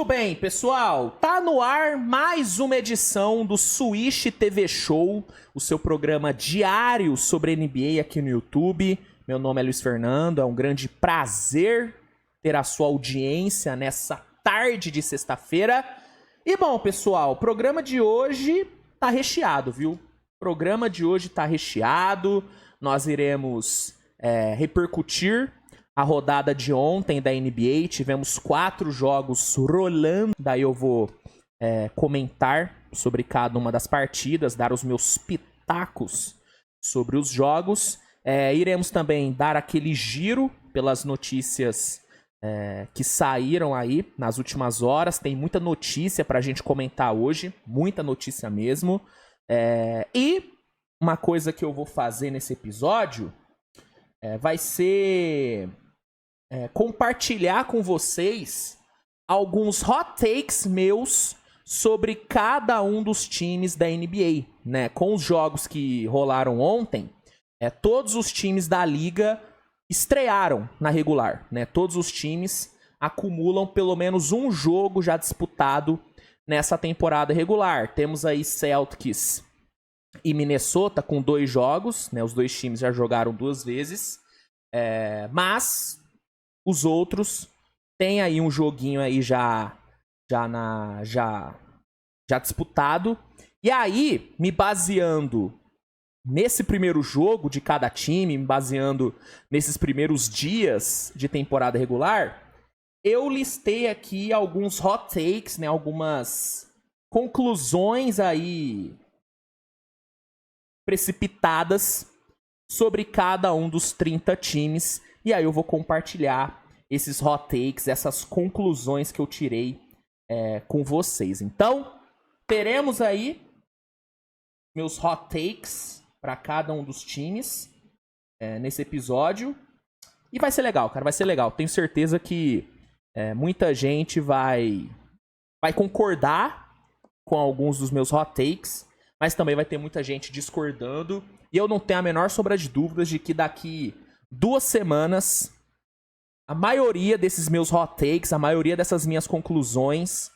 Muito bem, pessoal, tá no ar mais uma edição do Switch TV Show, o seu programa diário sobre NBA aqui no YouTube. Meu nome é Luiz Fernando, é um grande prazer ter a sua audiência nessa tarde de sexta-feira. E bom, pessoal, o programa de hoje tá recheado, viu? O programa de hoje tá recheado, nós iremos repercutir a rodada de ontem da NBA, tivemos 4 jogos rolando, daí eu vou comentar sobre cada uma das partidas, dar os meus pitacos sobre os jogos. Iremos também dar aquele giro pelas notícias que saíram aí nas últimas horas, tem muita notícia pra gente comentar hoje, muita notícia mesmo. E uma coisa que eu vou fazer nesse episódio vai ser compartilhar com vocês alguns hot takes meus sobre cada um dos times da NBA, né? Com os jogos que rolaram ontem, todos os times da liga estrearam na regular, né? Todos os times acumulam pelo menos um jogo já disputado nessa temporada regular. Temos aí Celtics e Minnesota com 2 jogos, né? Os 2 times já jogaram 2 vezes, mas os outros têm aí um joguinho aí já disputado. E aí, me baseando nesse primeiro jogo de cada time, me baseando nesses primeiros dias de temporada regular, eu listei aqui alguns hot takes, né? Algumas conclusões aí precipitadas sobre cada um dos 30 times. E aí eu vou compartilhar esses hot takes, essas conclusões que eu tirei com vocês. Então, teremos aí meus hot takes para cada um dos times nesse episódio. E vai ser legal, cara, vai ser legal. Tenho certeza que muita gente vai concordar com alguns dos meus hot takes, mas também vai ter muita gente discordando. E eu não tenho a menor sombra de dúvidas de que daqui 2 semanas, a maioria desses meus hot takes, a maioria dessas minhas conclusões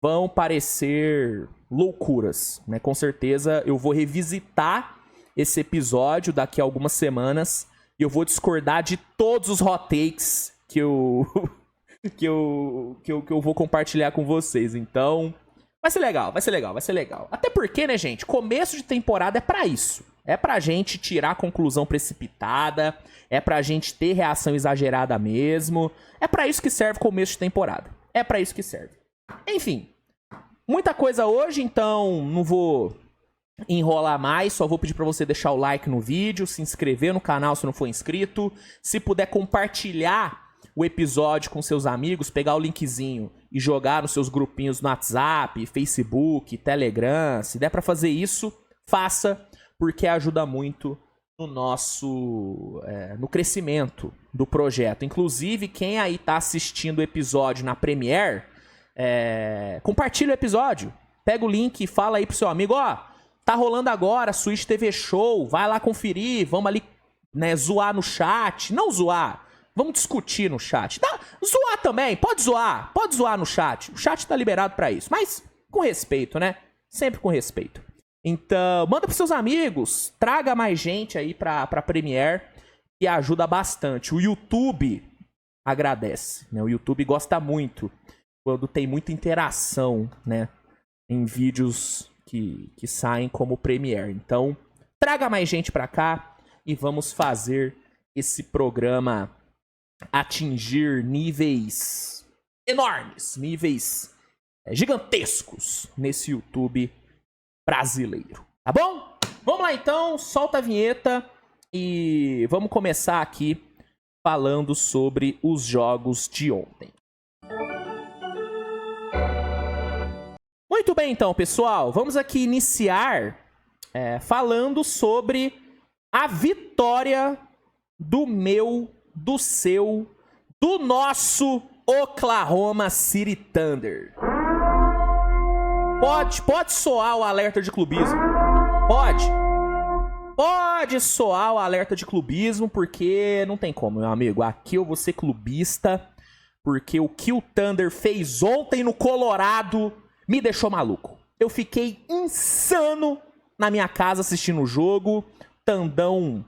vão parecer loucuras, né? Com certeza eu vou revisitar esse episódio daqui a algumas semanas e eu vou discordar de todos os hot takes que eu vou compartilhar com vocês. Então, vai ser legal, vai ser legal, vai ser legal. Até porque, né, gente, começo de temporada é pra isso. É pra gente tirar conclusão precipitada, é pra gente ter reação exagerada mesmo. É pra isso que serve começo de temporada. É pra isso que serve. Enfim, muita coisa hoje, então não vou enrolar mais. Só vou pedir pra você deixar o like no vídeo, se inscrever no canal se não for inscrito. Se puder compartilhar o episódio com seus amigos, pegar o linkzinho e jogar nos seus grupinhos no WhatsApp, Facebook, Telegram. Se der pra fazer isso, faça, porque ajuda muito no nosso no crescimento do projeto. Inclusive, quem aí tá assistindo o episódio na Premiere, compartilha o episódio. Pega o link e fala aí pro seu amigo, tá rolando agora Switch TV Show, vai lá conferir, vamos ali, né, zoar no chat. Não zoar, vamos discutir no chat. Zoar também, pode zoar no chat. O chat tá liberado pra isso, mas com respeito, né? Sempre com respeito. Então, manda pros seus amigos, traga mais gente aí pra Premiere, que ajuda bastante. O YouTube agradece, né? O YouTube gosta muito quando tem muita interação, né, em vídeos que saem como Premiere. Então, traga mais gente pra cá e vamos fazer esse programa atingir níveis enormes, níveis gigantescos nesse YouTube brasileiro, tá bom? Vamos lá então, solta a vinheta e vamos começar aqui falando sobre os jogos de ontem. Muito bem então, pessoal, vamos aqui iniciar falando sobre a vitória do nosso Oklahoma City Thunder. Pode soar o alerta de clubismo. Pode soar o alerta de clubismo, porque não tem como, meu amigo. Aqui eu vou ser clubista, porque o que o Thunder fez ontem no Colorado me deixou maluco. Eu fiquei insano na minha casa assistindo o jogo. Tandão...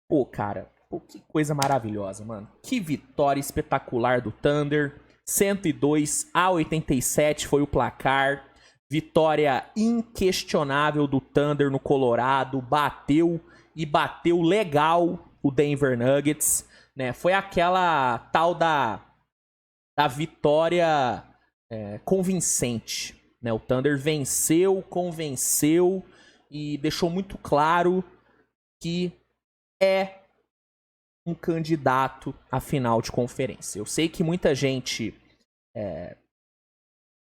Pô, cara, pô, que coisa maravilhosa, mano. Que vitória espetacular do Thunder. 102-87 foi o placar. Vitória inquestionável do Thunder no Colorado. Bateu e bateu legal o Denver Nuggets, né? Foi aquela tal da vitória convincente, né? O Thunder venceu, convenceu e deixou muito claro que é um candidato à final de conferência. Eu sei que muita gente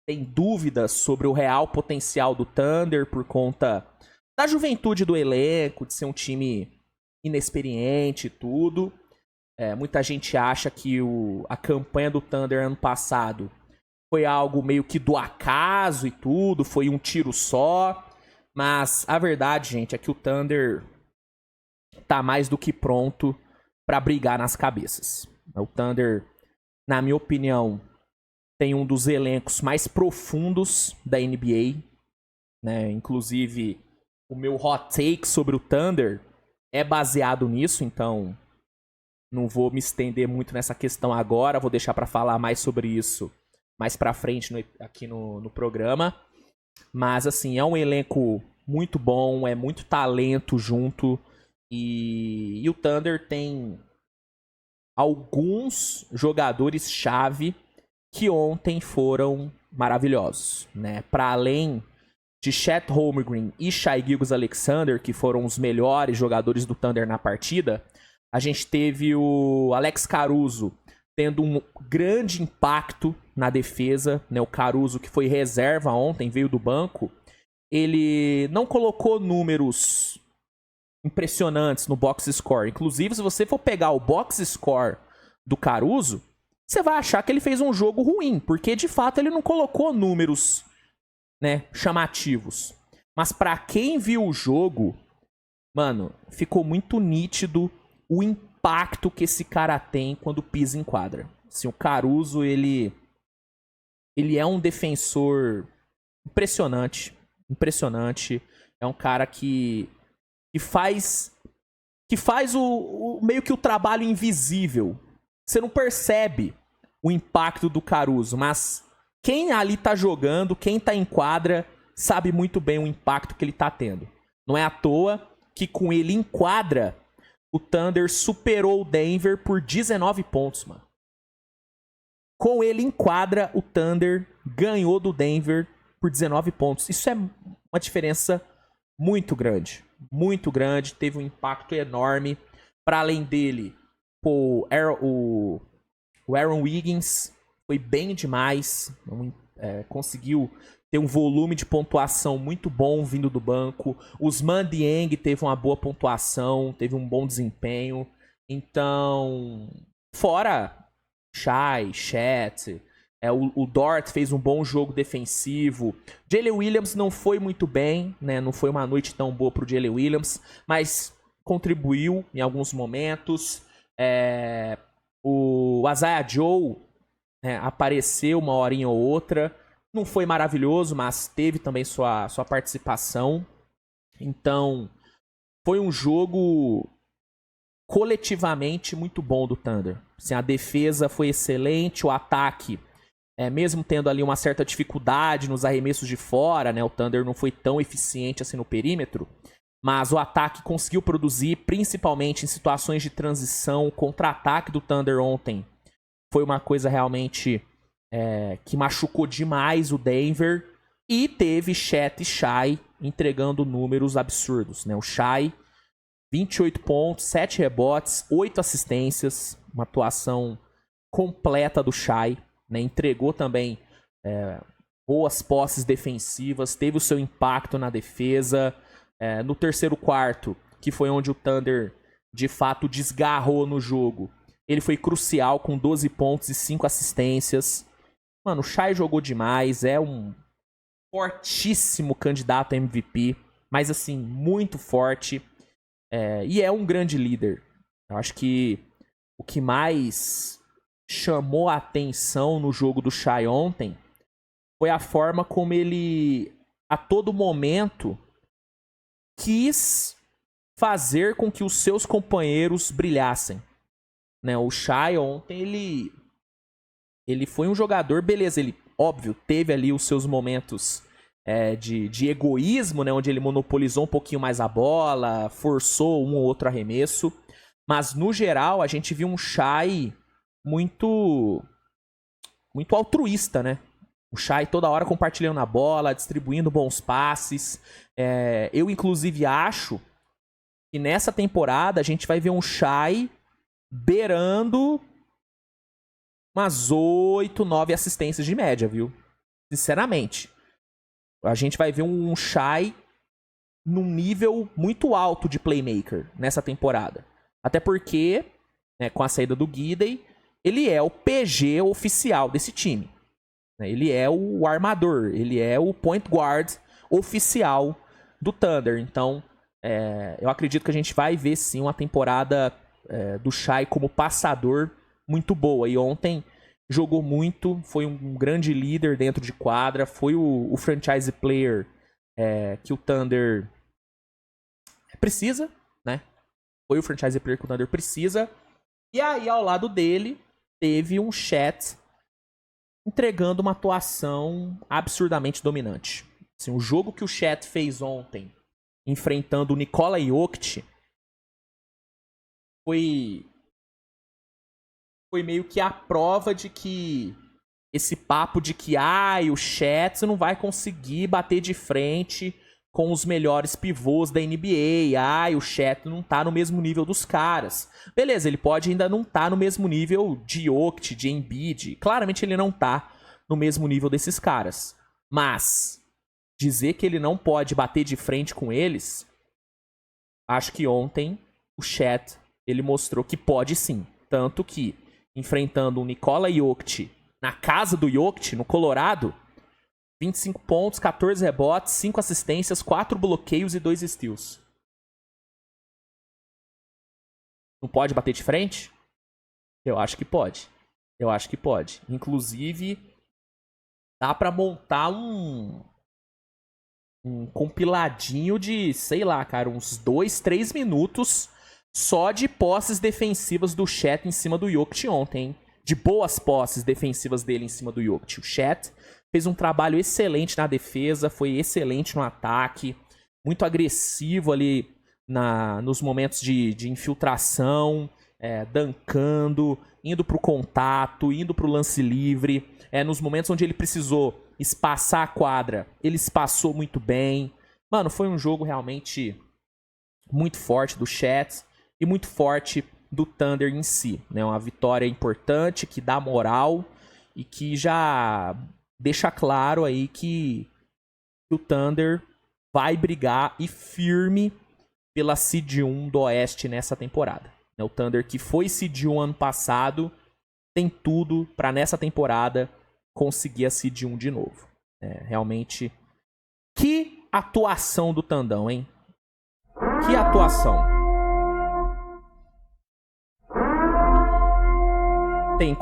tem dúvidas sobre o real potencial do Thunder por conta da juventude do elenco, de ser um time inexperiente e tudo. Muita gente acha que a campanha do Thunder ano passado foi algo meio que do acaso e tudo, foi um tiro só. Mas a verdade, gente, é que o Thunder tá mais do que pronto pra brigar nas cabeças. O Thunder, na minha opinião, tem um dos elencos mais profundos da NBA, né? Inclusive, o meu hot take sobre o Thunder é baseado nisso, então não vou me estender muito nessa questão agora, vou deixar pra falar mais sobre isso mais pra frente aqui no programa. Mas, assim, é um elenco muito bom, é muito talento junto. E o Thunder tem alguns jogadores-chave que ontem foram maravilhosos, né? Para além de Chet Holmgren e Shai Gilgeous-Alexander, que foram os melhores jogadores do Thunder na partida, a gente teve o Alex Caruso tendo um grande impacto na defesa, né? O Caruso, que foi reserva ontem, veio do banco, ele não colocou números impressionantes no box score. Inclusive, se você for pegar o box score do Caruso, você vai achar que ele fez um jogo ruim, porque de fato ele não colocou números, né, chamativos. Mas pra quem viu o jogo, mano, ficou muito nítido o impacto que esse cara tem quando pisa em quadra. Assim, o Caruso, ele é um defensor impressionante. É um cara que faz meio que o trabalho invisível. Você não percebe o impacto do Caruso, mas quem ali tá jogando, quem tá em quadra, sabe muito bem o impacto que ele tá tendo. Não é à toa que com ele em quadra, o Thunder superou o Denver por 19 pontos, mano. Com ele em quadra, o Thunder ganhou do Denver por 19 pontos. Isso é uma diferença muito grande. Muito grande, teve um impacto enorme. Para além dele, o Aaron Wiggins foi bem demais. Conseguiu ter um volume de pontuação muito bom vindo do banco. O Ousmane Dieng teve uma boa pontuação, teve um bom desempenho. Então, fora Shai, Chet, o Dort fez um bom jogo defensivo. Jalen Williams não foi muito bem, né? Não foi uma noite tão boa pro Jalen Williams, mas contribuiu em alguns momentos. O Isaiah Joe, né, apareceu uma horinha ou outra. Não foi maravilhoso, mas teve também sua participação. Então, foi um jogo coletivamente muito bom do Thunder. Assim, a defesa foi excelente, o ataque, mesmo tendo ali uma certa dificuldade nos arremessos de fora, né, o Thunder não foi tão eficiente assim no perímetro, mas o ataque conseguiu produzir, principalmente em situações de transição. O contra-ataque do Thunder ontem foi uma coisa realmente que machucou demais o Denver. E teve Chet e Shai entregando números absurdos, né? O Shai, 28 pontos, 7 rebotes, 8 assistências. Uma atuação completa do Shai, né? Entregou também boas posses defensivas, teve o seu impacto na defesa. No terceiro quarto, que foi onde o Thunder de fato desgarrou no jogo, ele foi crucial com 12 pontos e 5 assistências. Mano, o Shai jogou demais, é um fortíssimo candidato a MVP, mas assim, muito forte, e é um grande líder. Eu acho que o que mais chamou a atenção no jogo do Shai ontem foi a forma como ele, a todo momento, quis fazer com que os seus companheiros brilhassem. Né? O Shai ontem, ele foi um jogador, beleza, ele, óbvio, teve ali os seus momentos de egoísmo, né? Onde ele monopolizou um pouquinho mais a bola, forçou um ou outro arremesso, mas no geral a gente viu um Shai muito altruísta, né? O Shai toda hora compartilhando a bola, distribuindo bons passes. Eu, inclusive, acho que nessa temporada a gente vai ver um Shai beirando umas 8, 9 assistências de média, viu? Sinceramente. A gente vai ver um Shai num nível muito alto de playmaker nessa temporada. Até porque, né, com a saída do Giddey, ele é o PG oficial desse time. Ele é o armador, ele é o point guard oficial do Thunder. Então, eu acredito que a gente vai ver sim uma temporada do Shai como passador muito boa. E ontem jogou muito, foi um grande líder dentro de quadra, foi o franchise player que o Thunder precisa, né? Foi o franchise player que o Thunder precisa. E aí, ao lado dele, teve um Chet entregando uma atuação absurdamente dominante. Assim, o jogo que o Chet fez ontem, enfrentando o Nikola Jokic, foi meio que a prova de que esse papo de que o Chet não vai conseguir bater de frente com os melhores pivôs da NBA. O Chet não tá no mesmo nível dos caras. Beleza, ele pode ainda não tá no mesmo nível de Jokic, de Embiid. Claramente ele não tá no mesmo nível desses caras. Mas dizer que ele não pode bater de frente com eles, acho que ontem o Chet, ele mostrou que pode sim. Tanto que, enfrentando o Nikola Jokic na casa do Jokic, no Colorado, 25 pontos, 14 rebotes, 5 assistências, 4 bloqueios e 2 steals. Não pode bater de frente? Eu acho que pode. Eu acho que pode. Inclusive, dá pra montar um compiladinho de, sei lá, cara, uns 2, 3 minutos só de posses defensivas do Chet em cima do Jokic ontem, hein? De boas posses defensivas dele em cima do Jokic. O Chet fez um trabalho excelente na defesa, foi excelente no ataque, muito agressivo ali nos momentos de infiltração, dancando, indo pro contato, indo pro lance livre. Nos momentos onde ele precisou espaçar a quadra, ele espaçou muito bem. Mano, foi um jogo realmente muito forte do Chet e muito forte do Thunder em si, né? Uma vitória importante que dá moral e que já deixa claro aí que o Thunder vai brigar e firme pela Seed 1 do Oeste nessa temporada. O Thunder, que foi Seed 1 ano passado, tem tudo para nessa temporada conseguir a Seed 1 de novo. Realmente, que atuação do Tandão, hein? Que atuação. Tem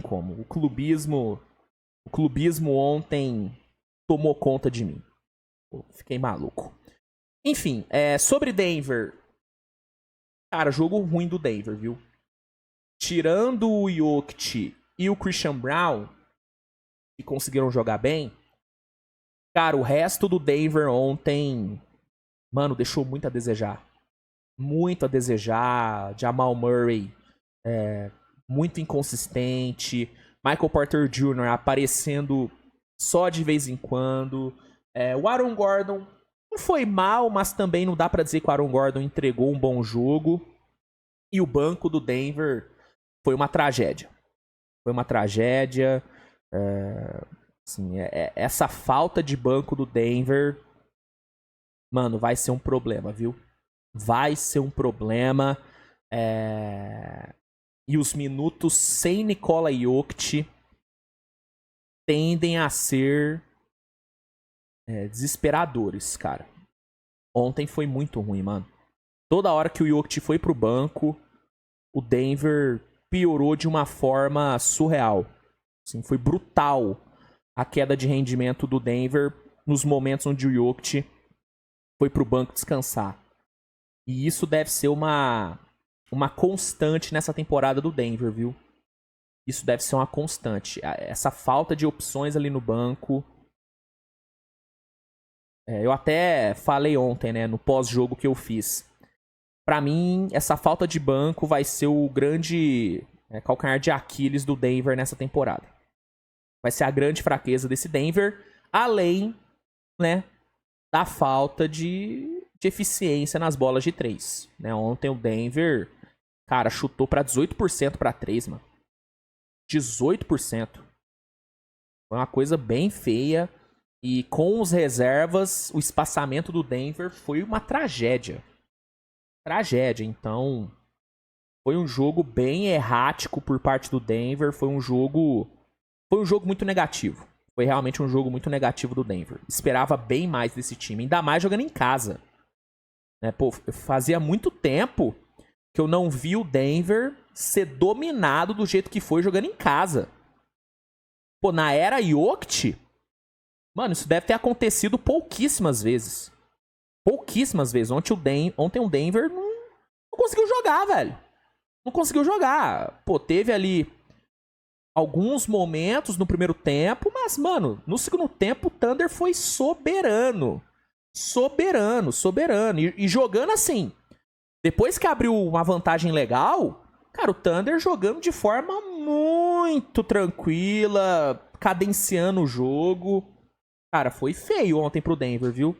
como. O clubismo ontem tomou conta de mim. Fiquei maluco. Enfim, sobre Denver. Cara, jogo ruim do Denver, viu? Tirando o Jokic e o Christian Brown, que conseguiram jogar bem, cara, o resto do Denver ontem, mano, deixou muito a desejar. Muito a desejar. Jamal Murray, muito inconsistente. Michael Porter Jr. aparecendo só de vez em quando. O Aaron Gordon não foi mal, mas também não dá pra dizer que o Aaron Gordon entregou um bom jogo. E o banco do Denver foi uma tragédia. Foi uma tragédia. Assim, essa falta de banco do Denver, mano, vai ser um problema, viu? Vai ser um problema. E os minutos sem Nikola Jokic tendem a ser desesperadores, cara. Ontem foi muito ruim, mano. Toda hora que o Jokic foi pro banco, o Denver piorou de uma forma surreal. Assim, foi brutal a queda de rendimento do Denver nos momentos onde o Jokic foi pro banco descansar. E isso deve ser uma constante nessa temporada do Denver, viu? Isso deve ser uma constante. Essa falta de opções ali no banco. Eu até falei ontem, né, no pós-jogo que eu fiz. Pra mim, essa falta de banco vai ser o grande calcanhar de Aquiles do Denver nessa temporada. Vai ser a grande fraqueza desse Denver, além, né, da falta de eficiência nas bolas de 3. Né? Ontem o Denver, cara, chutou pra 18% pra 3, mano. 18%. Foi uma coisa bem feia. E com os reservas, o espaçamento do Denver foi uma tragédia. Tragédia. Então, foi um jogo bem errático por parte do Denver. Foi um jogo muito negativo. Foi realmente um jogo muito negativo do Denver. Esperava bem mais desse time, ainda mais jogando em casa. Pô, fazia muito tempo que eu não vi o Denver ser dominado do jeito que foi jogando em casa. Pô, na era Jokic, mano, isso deve ter acontecido pouquíssimas vezes. Pouquíssimas vezes. Ontem o Denver não conseguiu jogar, velho. Não conseguiu jogar. Pô, teve ali alguns momentos no primeiro tempo, mas, mano, no segundo tempo o Thunder foi soberano. Soberano. E jogando assim. Depois que abriu uma vantagem legal, cara, o Thunder jogando de forma muito tranquila, cadenciando o jogo. Cara, foi feio ontem pro Denver, viu?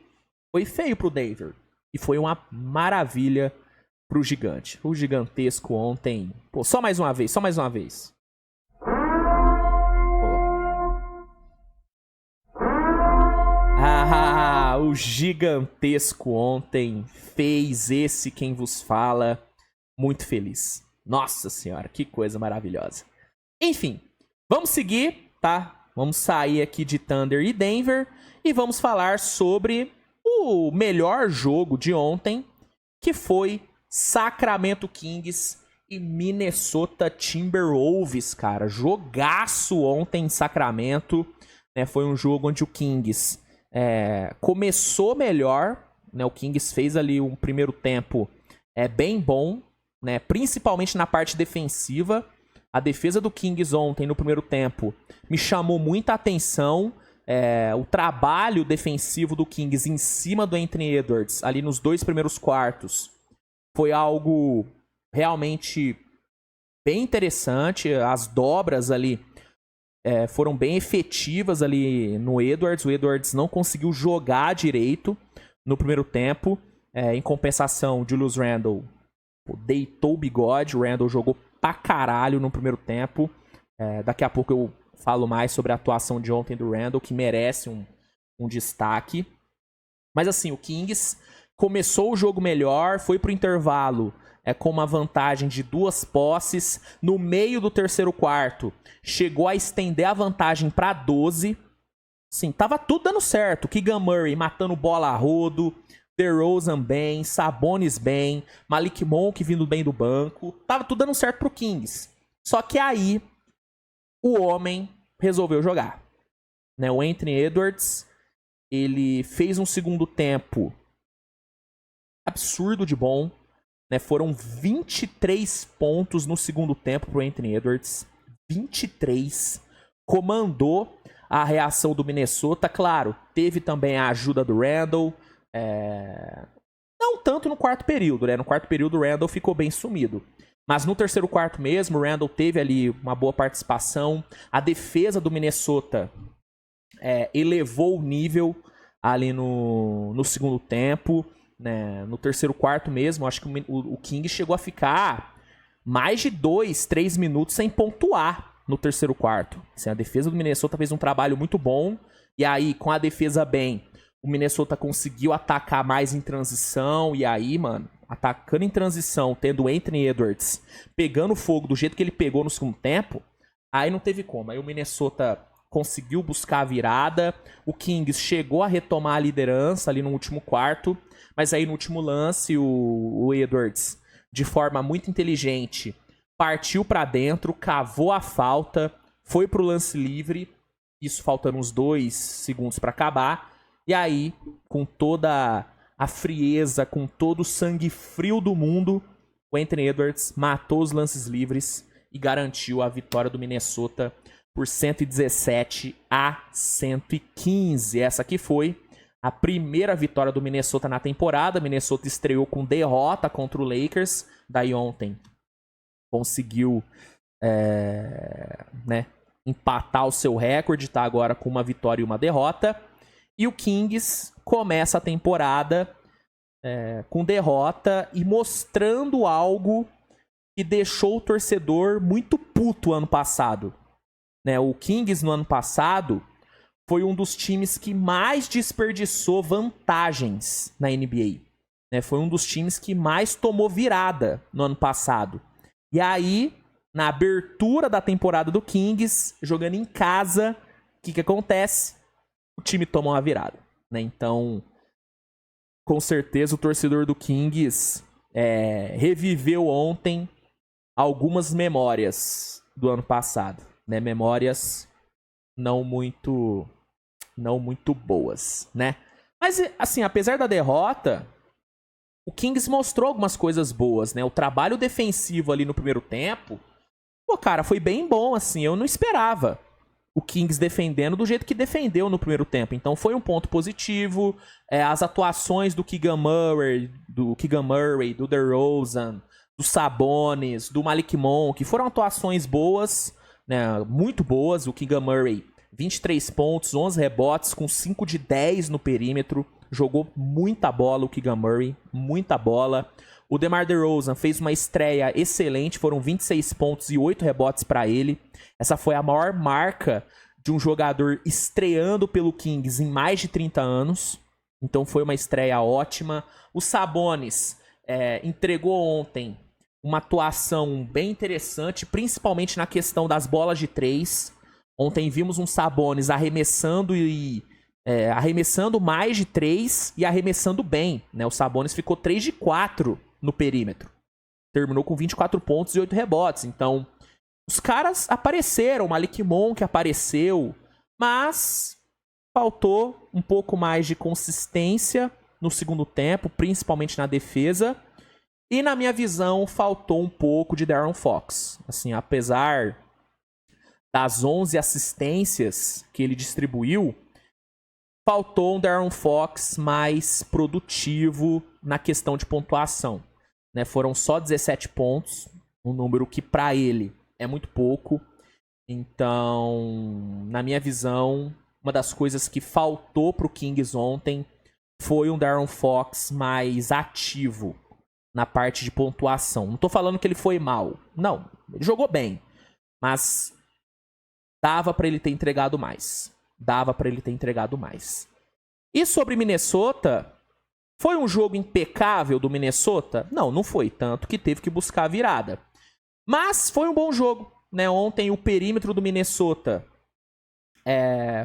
Foi feio pro Denver. E foi uma maravilha pro gigante. O gigantesco ontem... Pô, só mais uma vez. O gigantesco ontem fez esse quem vos fala muito feliz. Nossa senhora, que coisa maravilhosa. Enfim, vamos seguir, tá? Vamos sair aqui de Thunder e Denver e vamos falar sobre o melhor jogo de ontem, que foi Sacramento Kings e Minnesota Timberwolves, cara. Jogaço ontem em Sacramento, né? Foi um jogo onde o Kings começou melhor, né? O Kings fez ali um primeiro tempo bem bom, né? Principalmente na parte defensiva. A defesa do Kings ontem, no primeiro tempo, me chamou muita atenção. O trabalho defensivo do Kings em cima do Anthony Edwards, ali nos 2 primeiros quartos, foi algo realmente bem interessante. As dobras ali foram bem efetivas ali no Edwards. O Edwards não conseguiu jogar direito no primeiro tempo. Em compensação, Julius Randle deitou o bigode. O Randle jogou pra caralho no primeiro tempo. Daqui a pouco eu falo mais sobre a atuação de ontem do Randle, que merece um destaque. Mas assim, o Kings começou o jogo melhor, foi pro intervalo com uma vantagem de 2 posses. No meio do terceiro quarto, chegou a estender a vantagem para 12. Sim, tava tudo dando certo. Keegan Murray matando bola a rodo, DeRozan bem, Sabonis bem, Malik Monk vindo bem do banco. Tava tudo dando certo pro Kings. Só que aí o homem resolveu jogar. Né? O Anthony Edwards, ele fez um segundo tempo absurdo de bom. Né? Foram 23 pontos no segundo tempo pro Anthony Edwards. 23. Comandou a reação do Minnesota. Claro, teve também a ajuda do Randle. Não tanto no quarto período, né? No quarto período o Randle ficou bem sumido. Mas no terceiro quarto mesmo, o Randle teve ali uma boa participação. A defesa do Minnesota elevou o nível ali no segundo tempo. Né? No terceiro quarto mesmo, acho que o King chegou a ficar mais de 2, 3 minutos sem pontuar no terceiro quarto. Assim, a defesa do Minnesota fez um trabalho muito bom. E aí, com a defesa bem, o Minnesota conseguiu atacar mais em transição. E aí, mano, atacando em transição, tendo o Anthony Edwards pegando fogo do jeito que ele pegou no segundo tempo, aí não teve como. Aí o Minnesota conseguiu buscar a virada. O Kings chegou a retomar a liderança ali no último quarto. Mas aí no último lance, o Edwards, de forma muito inteligente, partiu pra dentro, cavou a falta, foi pro lance livre, isso faltando uns 2 segundos pra acabar, e aí, com toda a frieza, com todo o sangue frio do mundo, o Anthony Edwards matou os lances livres e garantiu a vitória do Minnesota por 117-115. Essa aqui foi a primeira vitória do Minnesota na temporada. Minnesota estreou com derrota contra o Lakers. Daí ontem conseguiu empatar o seu recorde. Tá agora com uma vitória e uma derrota. E o Kings começa a temporada com derrota e mostrando algo que deixou o torcedor muito puto ano passado. O Kings no ano passado foi um dos times que mais desperdiçou vantagens na NBA. Foi um dos times que mais tomou virada no ano passado. E aí, na abertura da temporada do Kings, jogando em casa, o que acontece? O time toma uma virada. Então, com certeza, o torcedor do Kings reviveu ontem algumas memórias do ano passado. Memórias não muito boas, Mas, assim, apesar da derrota, o Kings mostrou algumas coisas boas, O trabalho defensivo ali no primeiro tempo, cara, foi bem bom, assim. Eu não esperava o Kings defendendo do jeito que defendeu no primeiro tempo. Então foi um ponto positivo. As atuações do Keegan Murray, do DeRozan, do Sabonis, do Malik Monk, foram atuações boas, muito boas. O Keegan Murray, 23 pontos, 11 rebotes, com 5 de 10 no perímetro. Jogou muita bola o Keegan Murray, muita bola. O DeMar DeRozan fez uma estreia excelente, foram 26 pontos e 8 rebotes para ele. Essa foi a maior marca de um jogador estreando pelo Kings em mais de 30 anos. Então foi uma estreia ótima. O Sabonis entregou ontem uma atuação bem interessante, principalmente na questão das bolas de 3. Ontem vimos um Sabonis arremessando mais de 3 e arremessando bem. O Sabonis ficou 3 de 4 no perímetro. Terminou com 24 pontos e 8 rebotes. Então, os caras apareceram. O Malik Monk apareceu. Mas faltou um pouco mais de consistência no segundo tempo, principalmente na defesa. E, na minha visão, faltou um pouco de De'Aaron Fox. Assim, apesar das 11 assistências que ele distribuiu, faltou um De'Aaron Fox mais produtivo na questão de pontuação. Foram só 17 pontos, um número que para ele é muito pouco. Então, na minha visão, uma das coisas que faltou pro Kings ontem foi um De'Aaron Fox mais ativo na parte de pontuação. Não tô falando que ele foi mal. Não, ele jogou bem. Mas dava para ele ter entregado mais. E sobre Minnesota, foi um jogo impecável do Minnesota? Não foi. Tanto que teve que buscar a virada. Mas foi um bom jogo. Ontem o perímetro do Minnesota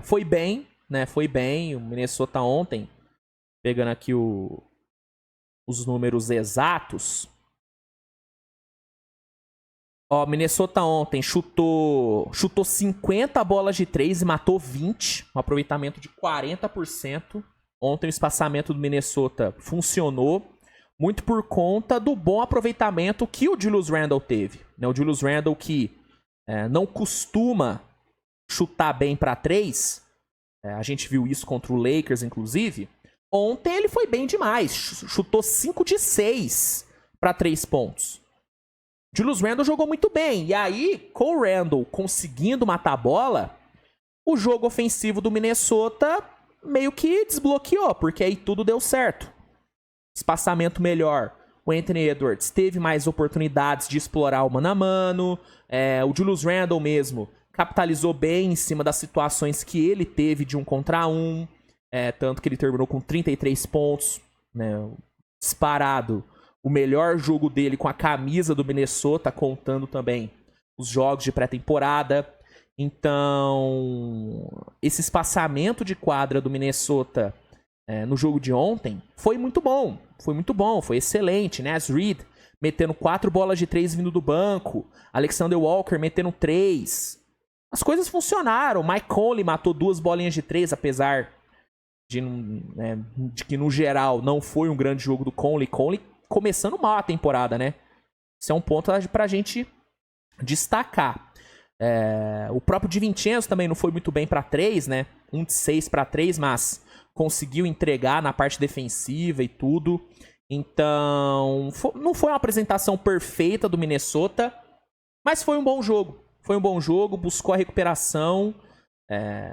foi bem. Foi bem. O Minnesota ontem, pegando aqui os números exatos. Minnesota ontem chutou 50 bolas de 3 e matou 20. Um aproveitamento de 40%. Ontem o espaçamento do Minnesota funcionou. Muito por conta do bom aproveitamento que o Julius Randle teve. O Julius Randle que não costuma chutar bem para 3. A gente viu isso contra o Lakers, inclusive. Ontem ele foi bem demais. Chutou 5 de 6 para 3 pontos. Julius Randle jogou muito bem. E aí, com o Randle conseguindo matar a bola, o jogo ofensivo do Minnesota meio que desbloqueou, porque aí tudo deu certo. Espaçamento melhor. O Anthony Edwards teve mais oportunidades de explorar o mano a mano. O Julius Randle mesmo capitalizou bem em cima das situações que ele teve de 1 contra 1. Tanto que ele terminou com 33 pontos. Disparado. O melhor jogo dele com a camisa do Minnesota, contando também os jogos de pré-temporada. Então, esse espaçamento de quadra do Minnesota no jogo de ontem foi muito bom. Foi excelente. Naz Reid, metendo 4 bolas de 3 vindo do banco. Alexander Walker metendo 3. As coisas funcionaram. Mike Conley matou 2 bolinhas de 3, apesar de que, no geral, não foi um grande jogo do Conley. Conley começando mal a temporada, né? Isso é um ponto pra gente destacar. O próprio DiVincenzo também não foi muito bem pra 3, né? 1 de 6 pra 3, mas conseguiu entregar na parte defensiva e tudo. Então, não foi uma apresentação perfeita do Minnesota, mas foi um bom jogo. Foi um bom jogo, buscou a recuperação,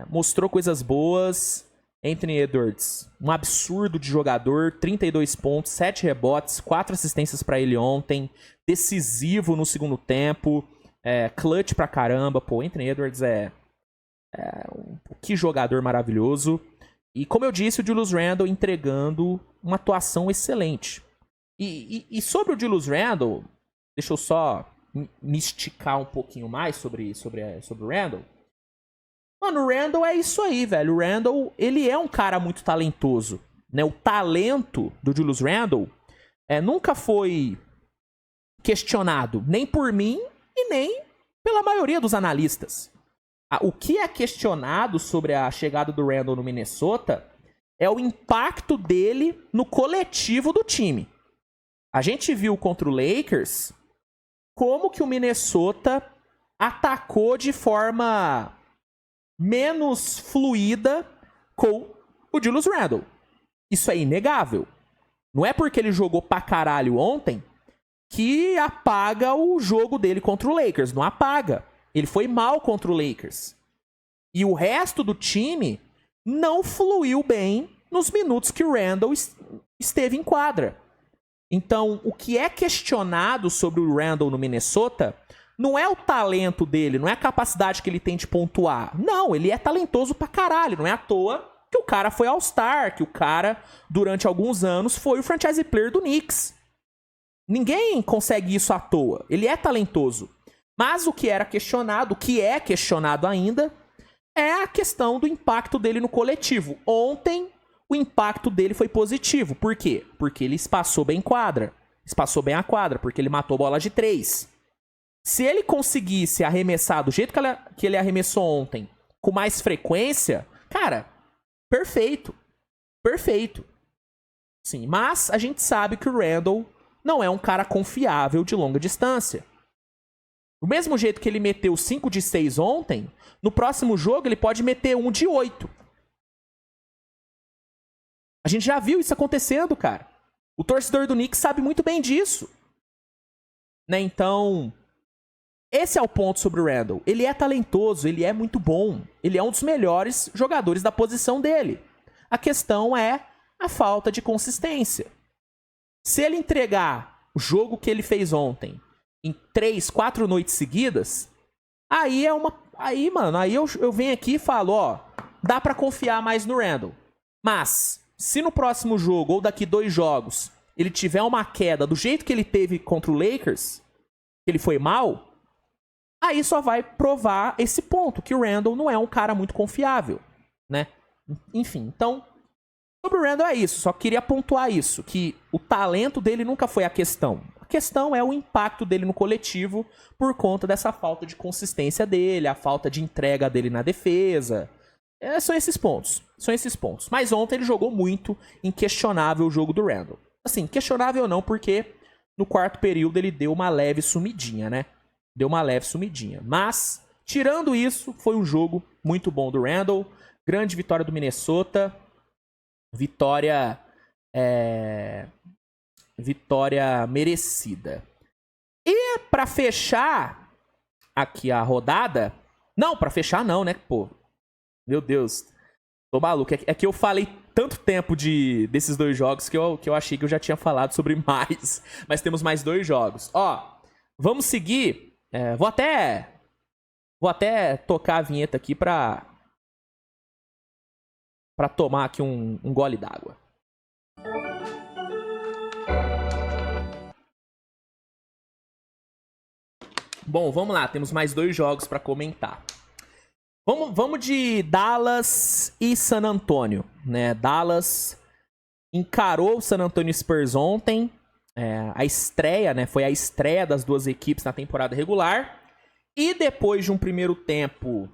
mostrou coisas boas. Anthony Edwards, um absurdo de jogador, 32 pontos, 7 rebotes, 4 assistências pra ele ontem, decisivo no segundo tempo, clutch pra caramba. Pô, Anthony Edwards que jogador maravilhoso. E como eu disse, o Julius Randle entregando uma atuação excelente. E sobre o Julius Randle, deixa eu só me esticar um pouquinho mais sobre o Randle. Mano, o Randle é isso aí, velho. O Randle, ele é um cara muito talentoso, né? O talento do Julius Randle nunca foi questionado, nem por mim e nem pela maioria dos analistas. O que é questionado sobre a chegada do Randle no Minnesota é o impacto dele no coletivo do time. A gente viu contra o Lakers como que o Minnesota atacou de forma menos fluida com o Julius Randle. Isso é inegável. Não é porque ele jogou pra caralho ontem que apaga o jogo dele contra o Lakers. Não apaga. Ele foi mal contra o Lakers. E o resto do time não fluiu bem nos minutos que o Randle esteve em quadra. Então, o que é questionado sobre o Randle no Minnesota não é o talento dele, não é a capacidade que ele tem de pontuar. Não, ele é talentoso pra caralho. Não é à toa que o cara foi All-Star, que o cara, durante alguns anos, foi o franchise player do Knicks. Ninguém consegue isso à toa. Ele é talentoso. Mas o que era questionado, o que é questionado ainda, é a questão do impacto dele no coletivo. Ontem, o impacto dele foi positivo. Por quê? Porque ele espaçou bem quadra. Espaçou bem a quadra, porque ele matou bola de 3. Se ele conseguisse arremessar do jeito que ele arremessou ontem, com mais frequência, cara, perfeito. Perfeito. Sim, mas a gente sabe que o Randle não é um cara confiável de longa distância. Do mesmo jeito que ele meteu 5 de 6 ontem, no próximo jogo ele pode meter 1 de 8. A gente já viu isso acontecendo, cara. O torcedor do Knicks sabe muito bem disso. Né? Então, esse é o ponto sobre o Randle. Ele é talentoso, ele é muito bom. Ele é um dos melhores jogadores da posição dele. A questão é a falta de consistência. Se ele entregar o jogo que ele fez ontem em 3, 4 noites seguidas, aí é uma... Aí, mano, aí eu venho aqui e falo, ó, dá pra confiar mais no Randle. Mas, se no próximo jogo, ou daqui 2 jogos, ele tiver uma queda do jeito que ele teve contra o Lakers, que ele foi mal, aí só vai provar esse ponto, que o Randle não é um cara muito confiável, né? Enfim, então, sobre o Randle é isso. Só queria pontuar isso, que o talento dele nunca foi a questão. A questão é o impacto dele no coletivo por conta dessa falta de consistência dele, a falta de entrega dele na defesa. São esses pontos. São esses pontos. Mas ontem ele jogou muito, inquestionável o jogo do Randle. Assim, questionável não, porque no quarto período ele deu uma leve sumidinha, né? Deu uma leve sumidinha. Mas, tirando isso, foi um jogo muito bom do Randle. Grande vitória do Minnesota. Vitória merecida. E pra fechar aqui a rodada... Não, pra fechar não, né? Pô, meu Deus. Tô maluco. É que eu falei tanto tempo desses 2 jogos que eu achei que eu já tinha falado sobre mais. Mas temos mais 2 jogos. Ó, vamos seguir. Vou até tocar a vinheta aqui pra tomar aqui um gole d'água. Bom, vamos lá. Temos mais 2 jogos pra comentar. Vamos de Dallas e San Antonio, né? Dallas encarou o San Antonio Spurs ontem. a estreia, né? Foi a estreia das duas equipes na temporada regular. E depois de um primeiro tempo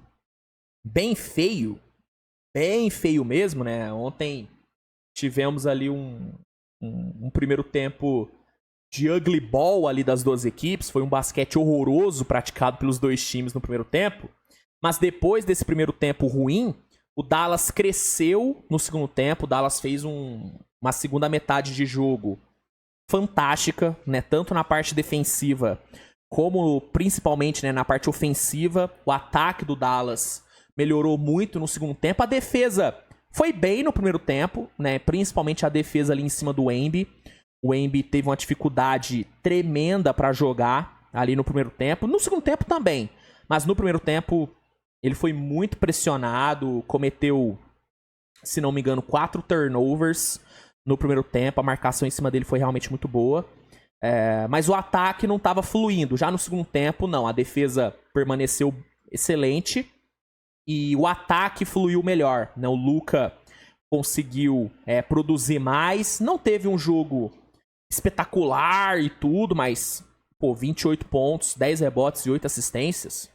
bem feio mesmo, né? Ontem tivemos ali um primeiro tempo de ugly ball ali das duas equipes. Foi um basquete horroroso praticado pelos dois times no primeiro tempo. Mas depois desse primeiro tempo ruim, o Dallas cresceu no segundo tempo. O Dallas fez uma segunda metade de jogo fantástica, né? Tanto na parte defensiva como principalmente, né, na parte ofensiva. O ataque do Dallas melhorou muito no segundo tempo. A defesa foi bem no primeiro tempo, né? Principalmente a defesa ali em cima do Embi. O Embi teve uma dificuldade tremenda para jogar ali no primeiro tempo. No segundo tempo também, mas no primeiro tempo ele foi muito pressionado, cometeu, se não me engano, 4 turnovers no primeiro tempo. A marcação em cima dele foi realmente muito boa. Mas o ataque não estava fluindo. Já no segundo tempo, não. A defesa permaneceu excelente e o ataque fluiu melhor, né? O Luka conseguiu produzir mais. Não teve um jogo espetacular e tudo, mas 28 pontos, 10 rebotes e 8 assistências.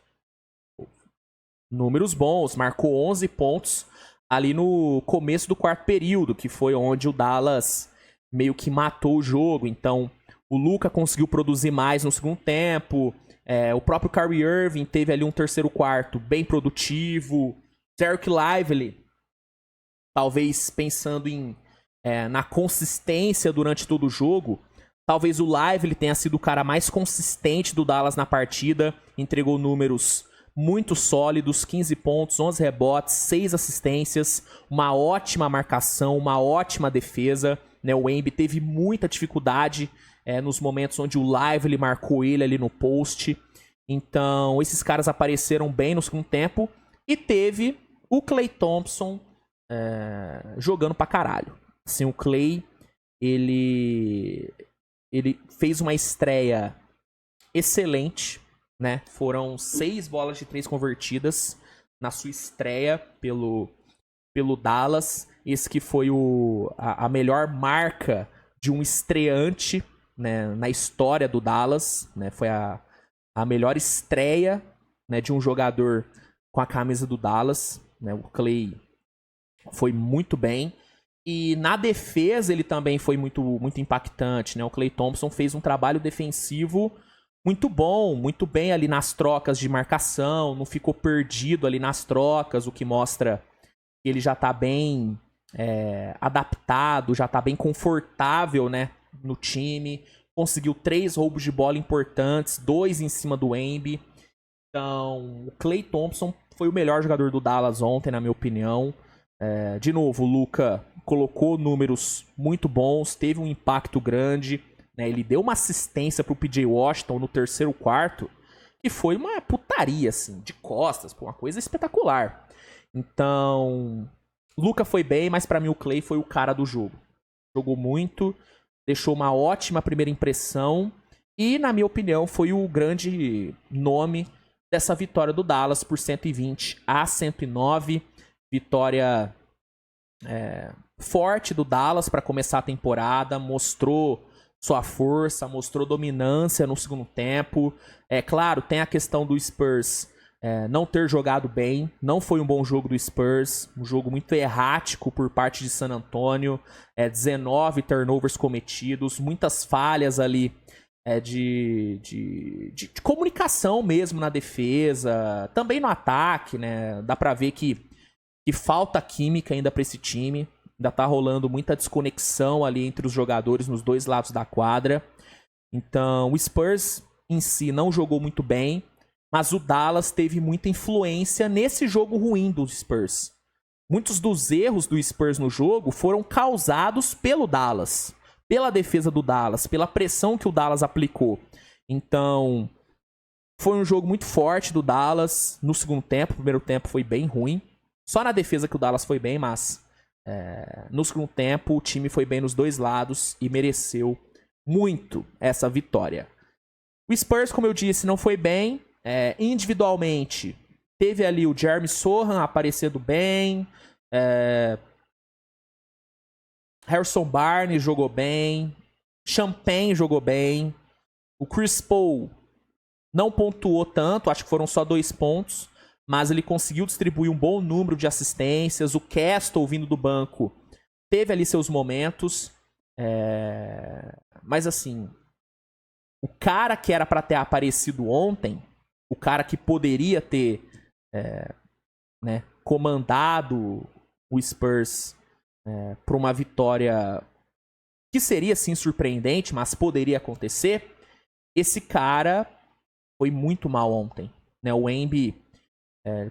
Números bons. Marcou 11 pontos ali no começo do quarto período, que foi onde o Dallas meio que matou o jogo. Então, o Luka conseguiu produzir mais no segundo tempo. O próprio Kyrie Irving teve ali um terceiro quarto bem produtivo. Dereck Lively, talvez pensando na consistência durante todo o jogo, talvez o Lively tenha sido o cara mais consistente do Dallas na partida. Entregou números muito sólidos, 15 pontos, 11 rebotes, 6 assistências, uma ótima marcação, uma ótima defesa, né? O Embi teve muita dificuldade nos momentos onde o Lively marcou ele ali no post. Então, esses caras apareceram bem no segundo tempo. E teve o Klay Thompson jogando pra caralho. Assim, o Klay, ele fez uma estreia excelente, né? Foram 6 bolas de 3 convertidas na sua estreia pelo Dallas. Esse que foi a melhor marca de um estreante, né, na história do Dallas, né? Foi a melhor estreia, né, de um jogador com a camisa do Dallas, né? O Klay foi muito bem. E na defesa ele também foi muito, muito impactante, né? O Klay Thompson fez um trabalho defensivo muito bom, muito bem ali nas trocas de marcação, não ficou perdido ali nas trocas, o que mostra que ele já tá bem adaptado, já tá bem confortável, né, no time. Conseguiu 3 roubos de bola importantes, 2 em cima do Embi. Então, o Klay Thompson foi o melhor jogador do Dallas ontem, na minha opinião. De novo, o Luka colocou números muito bons, teve um impacto grande, né? Ele deu uma assistência pro PJ Washington no terceiro quarto, que foi uma putaria, assim, de costas, uma coisa espetacular. Então, Luka foi bem, mas pra mim o Klay foi o cara do jogo. Jogou muito, deixou uma ótima primeira impressão e, na minha opinião, foi o grande nome dessa vitória do Dallas por 120-109. Vitória forte do Dallas para começar a temporada, mostrou sua força, mostrou dominância no segundo tempo. Claro, tem a questão do Spurs não ter jogado bem, não foi um bom jogo do Spurs, um jogo muito errático por parte de San Antonio, 19 turnovers cometidos, muitas falhas ali de comunicação mesmo na defesa, também no ataque, né? Dá pra ver que falta química ainda pra esse time. Ainda tá rolando muita desconexão ali entre os jogadores nos dois lados da quadra. Então, o Spurs em si não jogou muito bem, mas o Dallas teve muita influência nesse jogo ruim dos Spurs. Muitos dos erros do Spurs no jogo foram causados pelo Dallas, pela defesa do Dallas, pela pressão que o Dallas aplicou. Então, foi um jogo muito forte do Dallas no segundo tempo. O primeiro tempo foi bem ruim. Só na defesa que o Dallas foi bem, mas no segundo tempo o time foi bem nos dois lados e mereceu muito essa vitória. O Spurs, como eu disse, não foi bem. Individualmente, teve ali o Jeremy Sohan aparecendo bem. Harrison Barnes jogou bem. Champagne jogou bem. O Chris Paul não pontuou tanto, acho que foram só 2 pontos, mas ele conseguiu distribuir um bom número de assistências. O Castle, vindo do banco, teve ali seus momentos. Mas assim, o cara que era pra ter aparecido ontem, o cara que poderia ter comandado o Spurs para uma vitória que seria sim surpreendente, mas poderia acontecer, esse cara foi muito mal ontem, né? O Wemby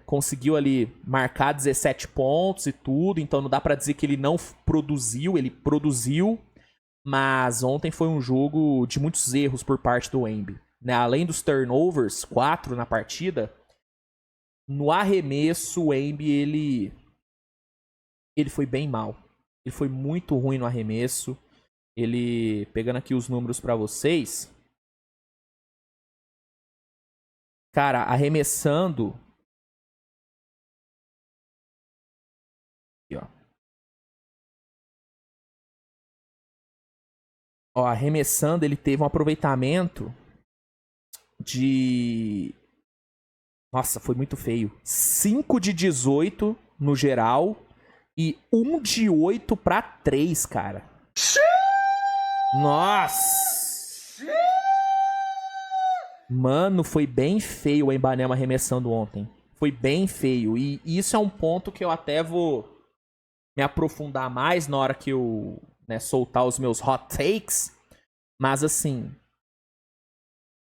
conseguiu ali marcar 17 pontos e tudo, então não dá pra dizer que ele não produziu, ele produziu, mas ontem foi um jogo de muitos erros por parte do Wemby, né? Além dos turnovers, 4 na partida, no arremesso o Wemby ele foi bem mal. Ele foi muito ruim no arremesso. Ele, pegando aqui os números pra vocês, cara, arremessando aqui, ó, arremessando, ele teve um aproveitamento de... Nossa, foi muito feio. 5 de 18 no geral e 1 de 8 pra 3, cara. Nossa! Mano, foi bem feio o Embanema arremessando ontem. Foi bem feio. E isso é um ponto que eu até vou me aprofundar mais na hora que eu soltar os meus hot takes. Mas assim,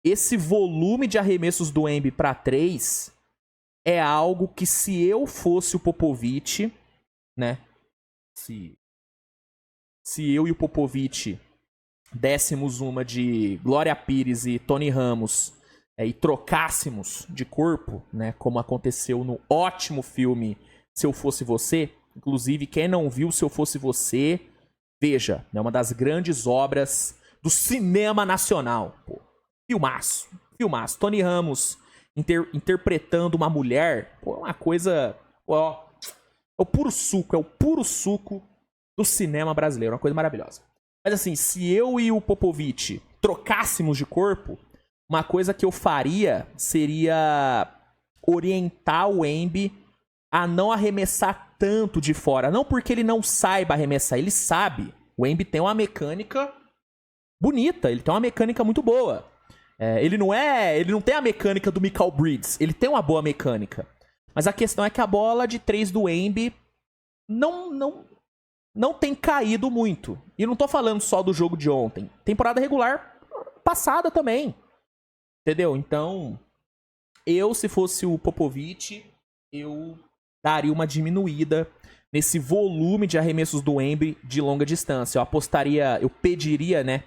esse volume de arremessos do Embi pra 3 é algo que, se eu fosse o Popovich, né? Se eu e o Popovich dessemos uma de Glória Pires e Tony Ramos e trocássemos de corpo, né? Como aconteceu no ótimo filme Se Eu Fosse Você. Inclusive, quem não viu Se Eu Fosse Você, veja, é uma das grandes obras do cinema nacional. Pô, filmaço, filmaço. Tony Ramos interpretando uma mulher, pô, é uma coisa... Ó, é o puro suco do cinema brasileiro, uma coisa maravilhosa. Mas assim, se eu e o Popovich trocássemos de corpo, uma coisa que eu faria seria orientar o Embi a não arremessar tanto de fora. Não porque ele não saiba arremessar, ele sabe. O Embi tem uma mecânica bonita, ele tem uma mecânica muito boa. Ele não tem a mecânica do Michael Bridges, ele tem uma boa mecânica. Mas a questão é que a bola de 3 do Embi não tem caído muito. E não tô falando só do jogo de ontem. Temporada regular passada também. Entendeu? Então, eu, se fosse o Popovich, eu daria uma diminuída nesse volume de arremessos do Embi de longa distância. Eu pediria, né,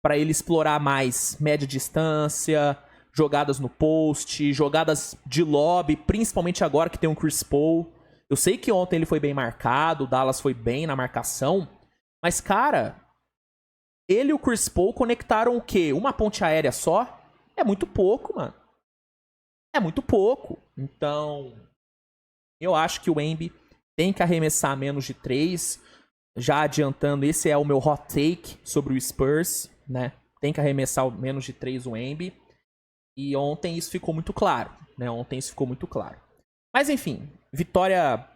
para ele explorar mais média distância, jogadas no post, jogadas de lobby, principalmente agora que tem um Chris Paul. Eu sei que ontem ele foi bem marcado, o Dallas foi bem na marcação, mas, cara, ele e o Chris Paul conectaram o quê? Uma ponte aérea só? É muito pouco, mano. É muito pouco. Então, eu acho que o Embi tem que arremessar menos de 3. Já adiantando, esse é o meu hot take sobre o Spurs, né? Tem que arremessar menos de 3 o Embi. E ontem isso ficou muito claro, né? Mas enfim, vitória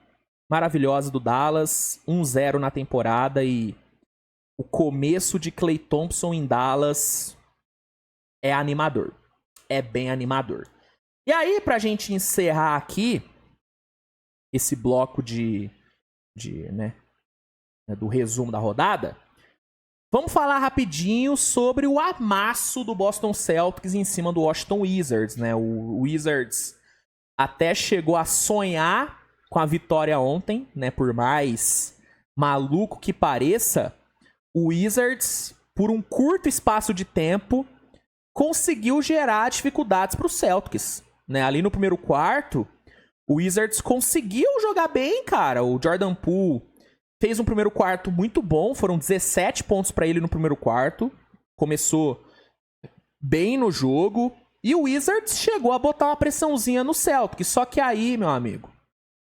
maravilhosa do Dallas, 1-0 na temporada, e o começo de Klay Thompson em Dallas é animador. É bem animador. E aí, pra gente encerrar aqui esse bloco do resumo da rodada, vamos falar rapidinho sobre o amasso do Boston Celtics em cima do Washington Wizards, né? O Wizards até chegou a sonhar com a vitória ontem, né? Por mais maluco que pareça, o Wizards, por um curto espaço de tempo, conseguiu gerar dificuldades para o Celtics, né? Ali no primeiro quarto, o Wizards conseguiu jogar bem, cara. O Jordan Poole fez um primeiro quarto muito bom, foram 17 pontos para ele no primeiro quarto. Começou bem no jogo. E o Wizards chegou a botar uma pressãozinha no Celtics. Só que aí, meu amigo,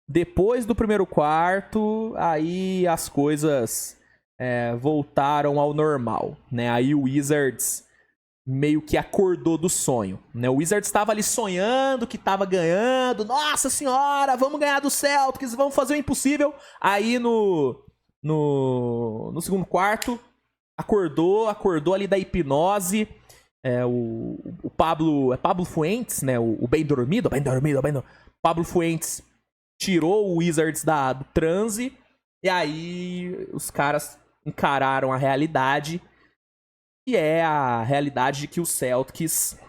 depois do primeiro quarto, aí as coisas voltaram ao normal, né? Aí o Wizards meio que acordou do sonho, né? O Wizards estava ali sonhando que estava ganhando. Nossa senhora, vamos ganhar do Celtics, vamos fazer o impossível. Aí no segundo quarto, acordou ali da hipnose. O Pablo Fuentes, né? O bem dormido. Pablo Fuentes tirou o Wizards do transe. E aí os caras encararam a realidade. Que é a realidade de que o Celtics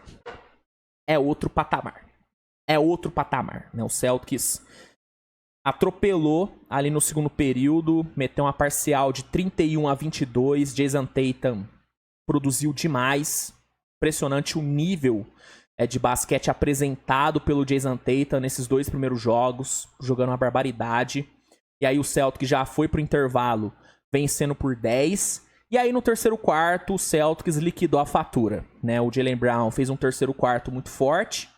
é outro patamar. Né? O Celtics atropelou ali no segundo período, meteu uma parcial de 31-22. Jason Tatum produziu demais. Impressionante o nível de basquete apresentado pelo Jason Tatum nesses 2 primeiros jogos, jogando uma barbaridade. E aí o Celtics já foi pro intervalo vencendo por 10. E aí no terceiro quarto o Celtics liquidou a fatura, né? O Jaylen Brown fez um terceiro quarto muito forte,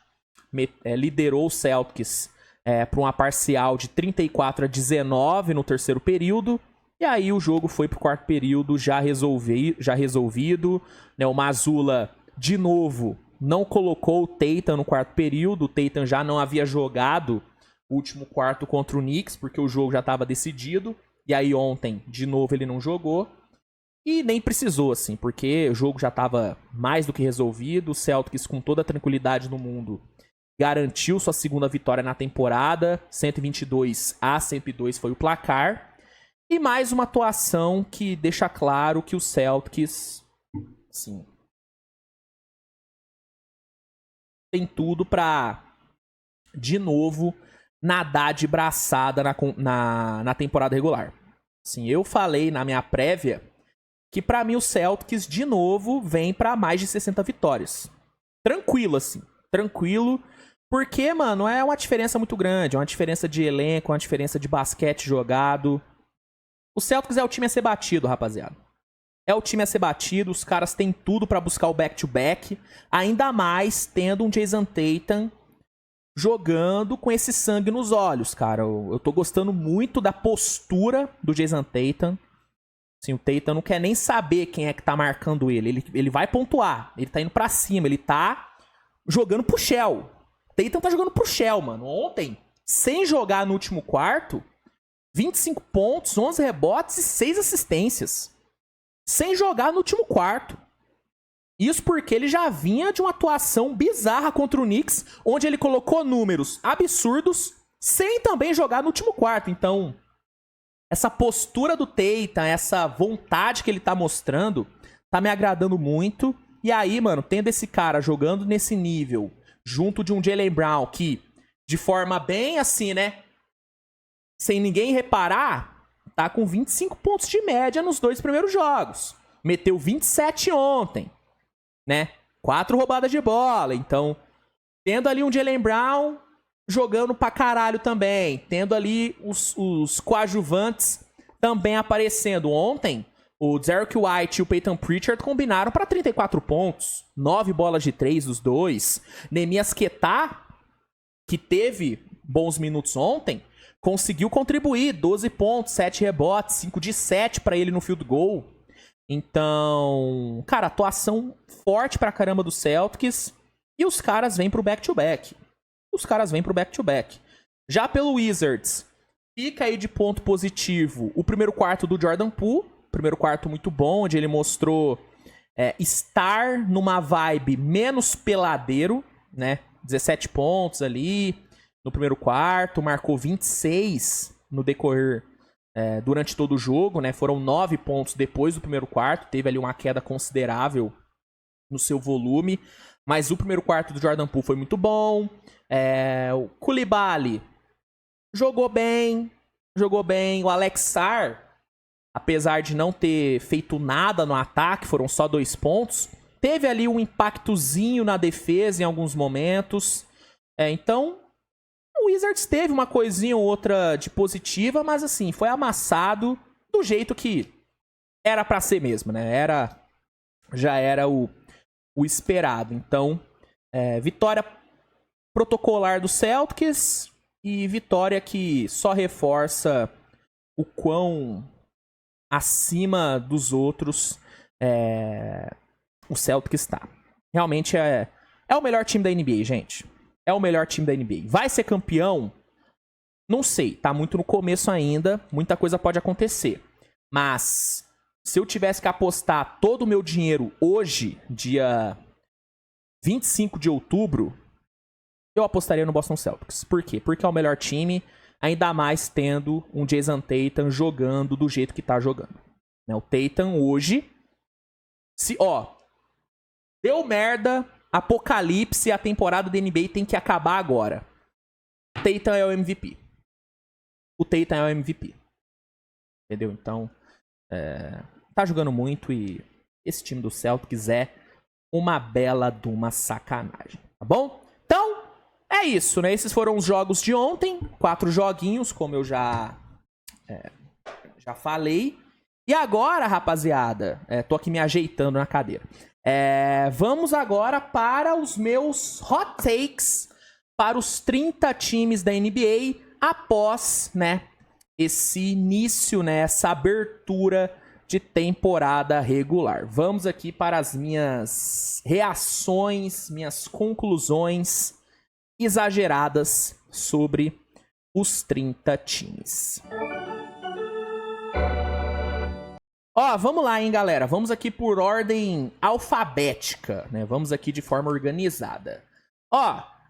liderou o Celtics para uma parcial de 34-19 no terceiro período. E aí o jogo foi pro quarto período já resolvido, né? O Mazzulla, de novo, não colocou o Tatum no quarto período. O Tatum já não havia jogado o último quarto contra o Knicks, porque o jogo já estava decidido. E aí ontem, de novo, ele não jogou. E nem precisou, assim, porque o jogo já estava mais do que resolvido. O Celtics, com toda a tranquilidade do mundo, garantiu sua segunda vitória na temporada. 122-102 foi o placar. E mais uma atuação que deixa claro que o Celtics, sim, tem tudo pra, de novo, nadar de braçada na temporada regular. Assim, eu falei na minha prévia que pra mim o Celtics, de novo, vem pra mais de 60 vitórias. Tranquilo, assim. Tranquilo. Porque, mano, é uma diferença muito grande. É uma diferença de elenco, uma diferença de basquete jogado. O Celtics é o time a ser batido, rapaziada. É o time a ser batido. Os caras têm tudo pra buscar o back-to-back. Ainda mais tendo um Jason Tatum jogando com esse sangue nos olhos, cara. Eu tô gostando muito da postura do Jason Tatum. Assim, o Tatum não quer nem saber quem é que tá marcando ele. Ele vai pontuar. Ele tá indo pra cima. Ele tá jogando pro Shell. O Tatum tá jogando pro Shell, mano. Ontem, sem jogar no último quarto, 25 pontos, 11 rebotes e 6 assistências. Sem jogar no último quarto. Isso porque ele já vinha de uma atuação bizarra contra o Knicks, onde ele colocou números absurdos, sem também jogar no último quarto. Então, essa postura do Tatum, essa vontade que ele tá mostrando, tá me agradando muito. E aí, mano, tendo esse cara jogando nesse nível, junto de um Jaylen Brown que, de forma bem assim, né, sem ninguém reparar, tá com 25 pontos de média nos 2 primeiros jogos. Meteu 27 ontem, né? 4 roubadas de bola. Então, tendo ali um Jaylen Brown jogando pra caralho também. Tendo ali os coadjuvantes também aparecendo. Ontem, o Derrick White e o Peyton Pritchard combinaram pra 34 pontos. 9 bolas de 3 dos dois. Neemias Queta, que teve bons minutos ontem, conseguiu contribuir. 12 pontos, 7 rebotes, 5 de 7 pra ele no field goal. Então, cara, atuação forte pra caramba do Celtics. E os caras vêm pro back-to-back. Já pelo Wizards, fica aí de ponto positivo o primeiro quarto do Jordan Poole. Primeiro quarto muito bom, onde ele mostrou estar numa vibe menos peladeiro, né? 17 pontos ali no primeiro quarto, marcou 26 no decorrer durante todo o jogo, né? Foram 9 pontos depois do primeiro quarto, teve ali uma queda considerável no seu volume, mas o primeiro quarto do Jordan Poole foi muito bom. O Coulibaly jogou bem, o Alex Sarr, apesar de não ter feito nada no ataque, foram só 2 pontos, teve ali um impactozinho na defesa em alguns momentos. Então, o Wizards teve uma coisinha ou outra de positiva, mas assim, foi amassado do jeito que era pra ser mesmo, né? Já era o esperado. Então, vitória protocolar do Celtics e vitória que só reforça o quão acima dos outros o Celtics está. Realmente é o melhor time da NBA, gente. É o melhor time da NBA. Vai ser campeão? Não sei, tá muito no começo ainda, muita coisa pode acontecer. Mas se eu tivesse que apostar todo o meu dinheiro hoje, dia 25 de outubro, eu apostaria no Boston Celtics. Por quê? Porque é o melhor time, ainda mais tendo um Jason Tatum jogando do jeito que tá jogando. O Tatum hoje, deu merda, apocalipse, a temporada da NBA tem que acabar agora. O Tatum é o MVP. O Tatum é o MVP. Entendeu? Então, tá jogando muito e esse time do Celtics é uma bela de uma sacanagem, tá bom? Então, é isso, né? Esses foram os jogos de ontem. 4 joguinhos, como eu já falei. E agora, rapaziada, tô aqui me ajeitando na cadeira. Vamos agora para os meus hot takes para os 30 times da NBA após, né, esse início, né, essa abertura de temporada regular. Vamos aqui para as minhas reações, minhas conclusões exageradas sobre os 30 times. Vamos lá, hein, galera. Vamos aqui por ordem alfabética, né? Vamos aqui de forma organizada.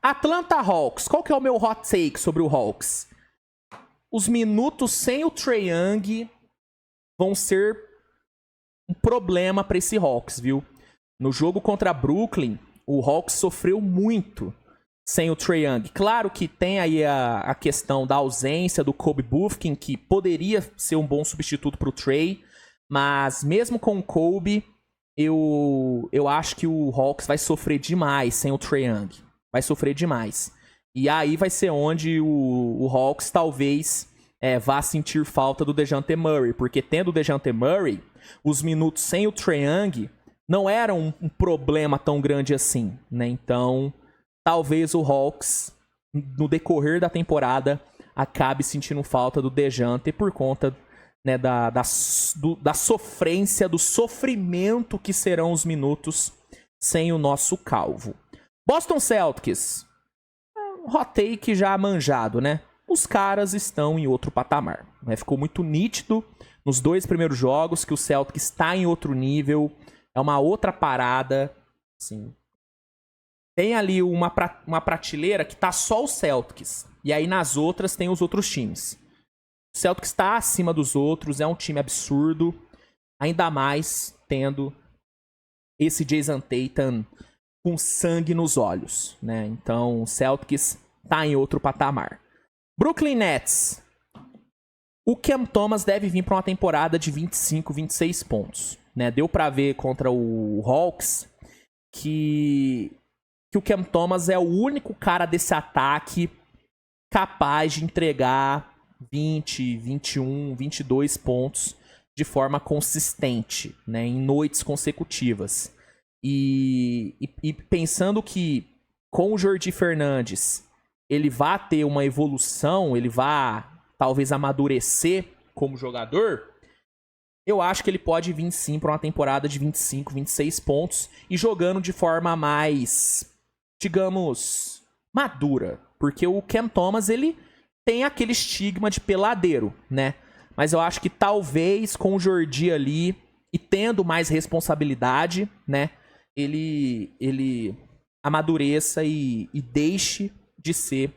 Atlanta Hawks. Qual que é o meu hot take sobre o Hawks? Os minutos sem o Trae Young vão ser um problema para esse Hawks, viu? No jogo contra Brooklyn, o Hawks sofreu muito sem o Trae Young. Claro que tem aí a questão da ausência do Kobe Bufkin, que poderia ser um bom substituto para o Trae, mas mesmo com o Kobe, eu acho que o Hawks vai sofrer demais sem o Trae Young. Vai sofrer demais. E aí vai ser onde o Hawks talvez vá sentir falta do DeJounte Murray, porque tendo o DeJounte Murray, os minutos sem o Trae Young não eram um problema tão grande assim, né? Então, talvez o Hawks, no decorrer da temporada, acabe sentindo falta do DeJounte por conta, né, da sofrência, do sofrimento que serão os minutos sem o nosso calvo. Boston Celtics, hot take já manjado, né? Os caras estão em outro patamar. Né? Ficou muito nítido nos 2 primeiros jogos que o Celtics está em outro nível. É uma outra parada. Assim. Tem ali uma prateleira que tá só o Celtics. E aí nas outras tem os outros times. O Celtics está acima dos outros, é um time absurdo. Ainda mais tendo esse Jason Tatum com sangue nos olhos, né? Então, o Celtics tá em outro patamar. Brooklyn Nets. O Cam Thomas deve vir para uma temporada de 25, 26 pontos, né? Deu para ver contra o Hawks que o Cam Thomas é o único cara desse ataque capaz de entregar 20, 21, 22 pontos de forma consistente, né? Em noites consecutivas. E pensando que com o Jordi Fernandes ele vai ter uma evolução, ele vai talvez amadurecer como jogador, eu acho que ele pode vir sim para uma temporada de 25, 26 pontos e jogando de forma mais, digamos, madura. Porque o Cam Thomas, ele tem aquele estigma de peladeiro, né? Mas eu acho que talvez com o Jordi ali e tendo mais responsabilidade, né? Ele amadureça e deixe de ser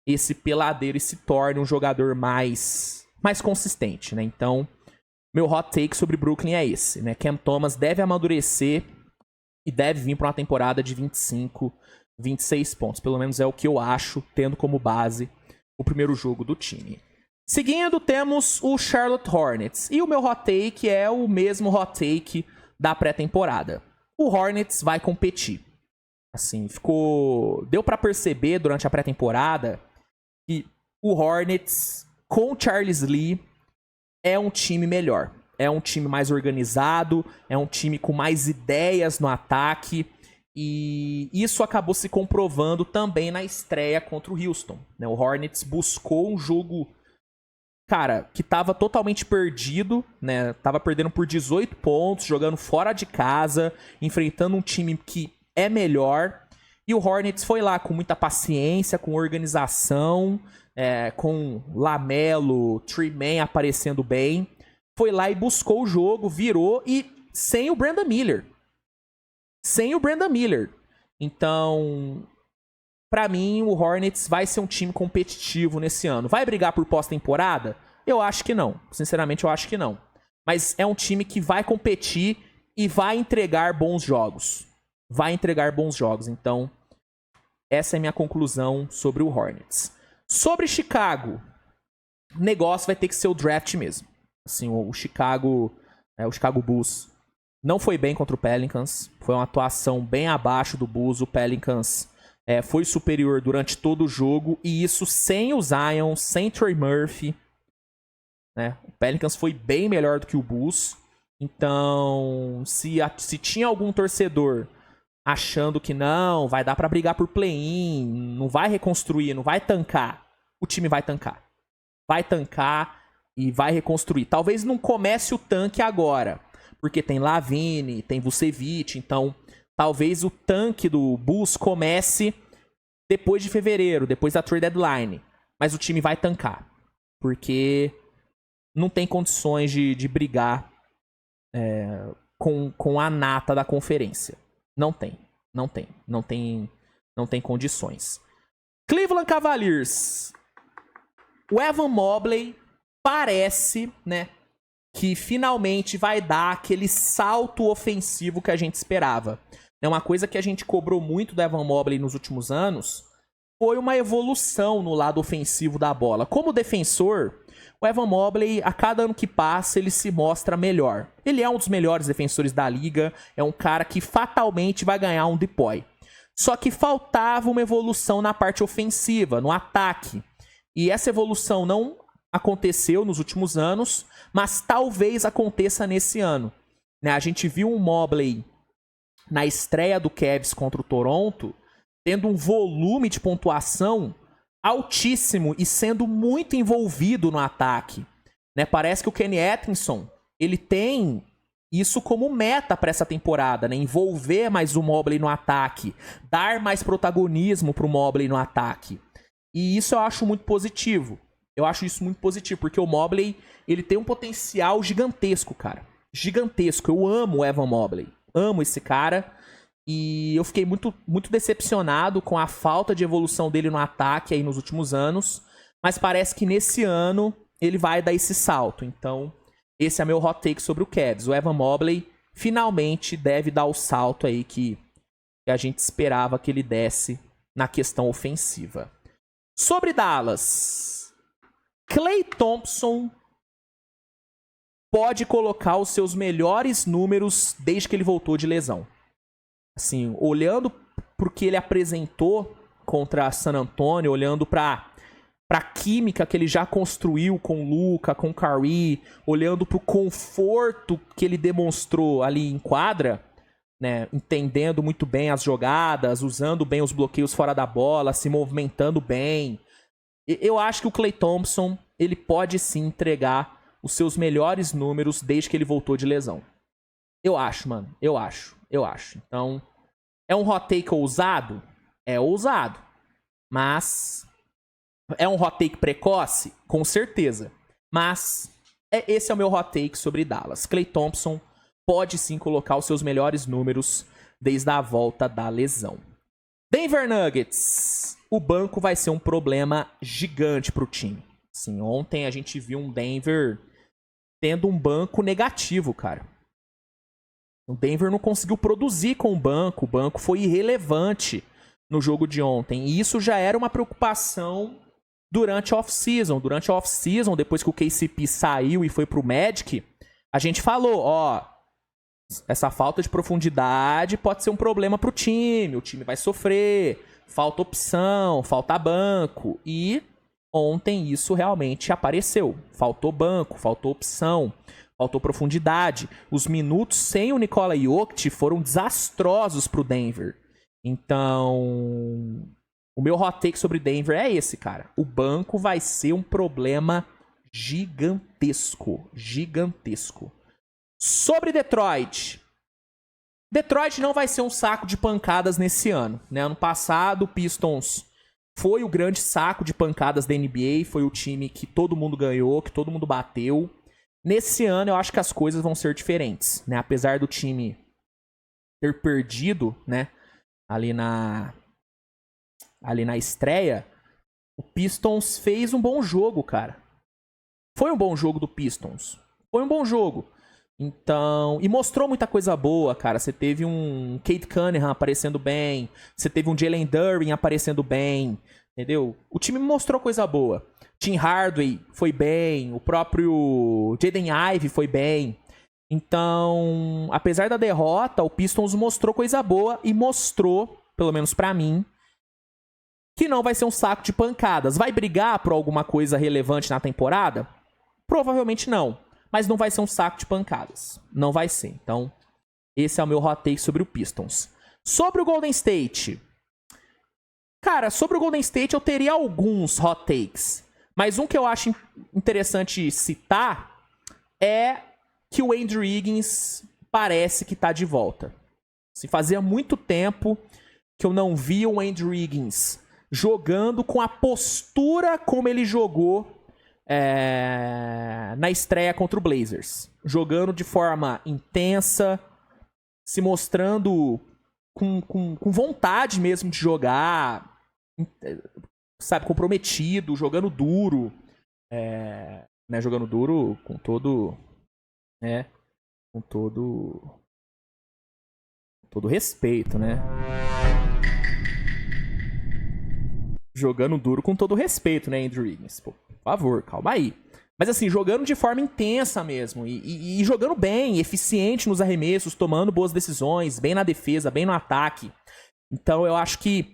esse peladeiro e se torne um jogador mais consistente, né? Então, meu hot take sobre Brooklyn é esse, né? Cam Thomas deve amadurecer e deve vir para uma temporada de 25, 26 pontos. Pelo menos é o que eu acho, tendo como base o primeiro jogo do time. Seguindo, temos o Charlotte Hornets. E o meu hot take é o mesmo hot take da pré-temporada. O Hornets vai competir. Assim, deu pra perceber durante a pré-temporada que o Hornets, com o Charles Lee, é um time melhor. É um time mais organizado, é um time com mais ideias no ataque. E isso acabou se comprovando também na estreia contra o Houston. O Hornets buscou um jogo cara, que tava totalmente perdido, né? Tava perdendo por 18 pontos, jogando fora de casa, enfrentando um time que é melhor. E o Hornets foi lá com muita paciência, com organização, com LaMelo, Trey-Man aparecendo bem. Foi lá e buscou o jogo, virou e sem o Brandon Miller. Sem o Brandon Miller. Então, pra mim, o Hornets vai ser um time competitivo nesse ano. Vai brigar por pós-temporada? Eu acho que não. Sinceramente, eu acho que não. Mas é um time que vai competir e vai entregar bons jogos. Vai entregar bons jogos. Então, essa é a minha conclusão sobre o Hornets. Sobre Chicago, o negócio vai ter que ser o draft mesmo. Assim, o Chicago Bulls não foi bem contra o Pelicans. Foi uma atuação bem abaixo do Bulls. O Pelicans foi superior durante todo o jogo. E isso sem o Zion, sem Trey Murphy. Né? O Pelicans foi bem melhor do que o Bulls. Então, se tinha algum torcedor achando que não, vai dar pra brigar por play-in, não vai reconstruir, não vai tancar, o time vai tancar. Vai tancar e vai reconstruir. Talvez não comece o tanque agora, porque tem Lavine, tem Vucevic, então talvez o tanque do Bulls comece depois de fevereiro, depois da trade deadline. Mas o time vai tancar, porque não tem condições de brigar com a nata da conferência. Não tem condições. Cleveland Cavaliers. O Evan Mobley parece, né, que finalmente vai dar aquele salto ofensivo que a gente esperava. É uma coisa que a gente cobrou muito do Evan Mobley nos últimos anos, foi uma evolução no lado ofensivo da bola. Como defensor, o Evan Mobley, a cada ano que passa, ele se mostra melhor. Ele é um dos melhores defensores da liga, é um cara que fatalmente vai ganhar um DPOY. Só que faltava uma evolução na parte ofensiva, no ataque. E essa evolução não aconteceu nos últimos anos, mas talvez aconteça nesse ano. Né? A gente viu um Mobley na estreia do Cavs contra o Toronto, tendo um volume de pontuação altíssimo e sendo muito envolvido no ataque. Né? Parece que o Kenny Atkinson, ele tem isso como meta para essa temporada, né? Envolver mais o Mobley no ataque, dar mais protagonismo pro Mobley no ataque. E isso eu acho muito positivo. Eu acho isso muito positivo, porque o Mobley, ele tem um potencial gigantesco, cara. Gigantesco. Eu amo o Evan Mobley. Amo esse cara. E eu fiquei muito, muito decepcionado com a falta de evolução dele no ataque aí nos últimos anos. Mas parece que nesse ano ele vai dar esse salto. Então, esse é meu hot take sobre o Cavs. O Evan Mobley finalmente deve dar o salto aí que a gente esperava que ele desse na questão ofensiva. Sobre Dallas, Klay Thompson pode colocar os seus melhores números desde que ele voltou de lesão. Assim, olhando pro que ele apresentou contra San Antonio, olhando pra química que ele já construiu com o Luka, com o Kyrie, olhando pro conforto que ele demonstrou ali em quadra, né, entendendo muito bem as jogadas, usando bem os bloqueios fora da bola, se movimentando bem. Eu acho que o Klay Thompson, ele pode sim entregar os seus melhores números desde que ele voltou de lesão. Eu acho, mano. Eu acho. Então, é um hot take ousado? É ousado. Mas é um hot take precoce? Com certeza. Mas esse é o meu hot take sobre Dallas. Klay Thompson pode sim colocar os seus melhores números desde a volta da lesão. Denver Nuggets. O banco vai ser um problema gigante pro time. Assim, ontem a gente viu um Denver tendo um banco negativo, cara. O Denver não conseguiu produzir com o banco foi irrelevante no jogo de ontem. E isso já era uma preocupação durante a off-season. Durante a off-season, depois que o KCP saiu e foi pro Magic, a gente falou, essa falta de profundidade pode ser um problema pro time, o time vai sofrer, falta opção, falta banco. E ontem isso realmente apareceu. Faltou banco, faltou opção, faltou profundidade. Os minutos sem o Nikola Jokic foram desastrosos pro Denver. Então, o meu hot take sobre Denver é esse, cara. O banco vai ser um problema Gigantesco. Gigantesco. Sobre Detroit. Detroit não vai ser um saco de pancadas nesse ano, né? Ano passado, o Pistons foi o grande saco de pancadas da NBA, foi o time que todo mundo ganhou, que todo mundo bateu. Nesse ano, eu acho que as coisas vão ser diferentes, né? Apesar do time ter perdido, né? Ali na estreia, o Pistons fez um bom jogo, cara. Foi um bom jogo do Pistons. Foi um bom jogo. Então, e mostrou muita coisa boa, cara. Você teve um Cade Cunningham aparecendo bem, você teve um Jalen Duren aparecendo bem, entendeu? O time mostrou coisa boa. Tim Hardaway foi bem, o próprio Jaden Ivey foi bem. Então, apesar da derrota, o Pistons mostrou coisa boa e mostrou, pelo menos pra mim, que não vai ser um saco de pancadas. Vai brigar por alguma coisa relevante na temporada? Provavelmente não. Mas não vai ser um saco de pancadas. Não vai ser. Então, esse é o meu hot take sobre o Pistons. Sobre o Golden State. Cara, sobre o Golden State eu teria alguns hot takes. Mas um que eu acho interessante citar é que o Andrew Wiggins parece que tá de volta. Assim, fazia muito tempo que eu não via o Andrew Wiggins jogando com a postura como ele jogou na estreia contra o Blazers. Jogando de forma intensa, se mostrando com vontade mesmo de jogar, sabe, comprometido, jogando duro. Né, jogando duro com todo... com todo respeito, né? Jogando duro com todo respeito, né, Andrew Wiggins? Pô, por favor, calma aí. Mas assim, jogando de forma intensa mesmo. E jogando bem, eficiente nos arremessos, tomando boas decisões, bem na defesa, bem no ataque. Então eu acho que...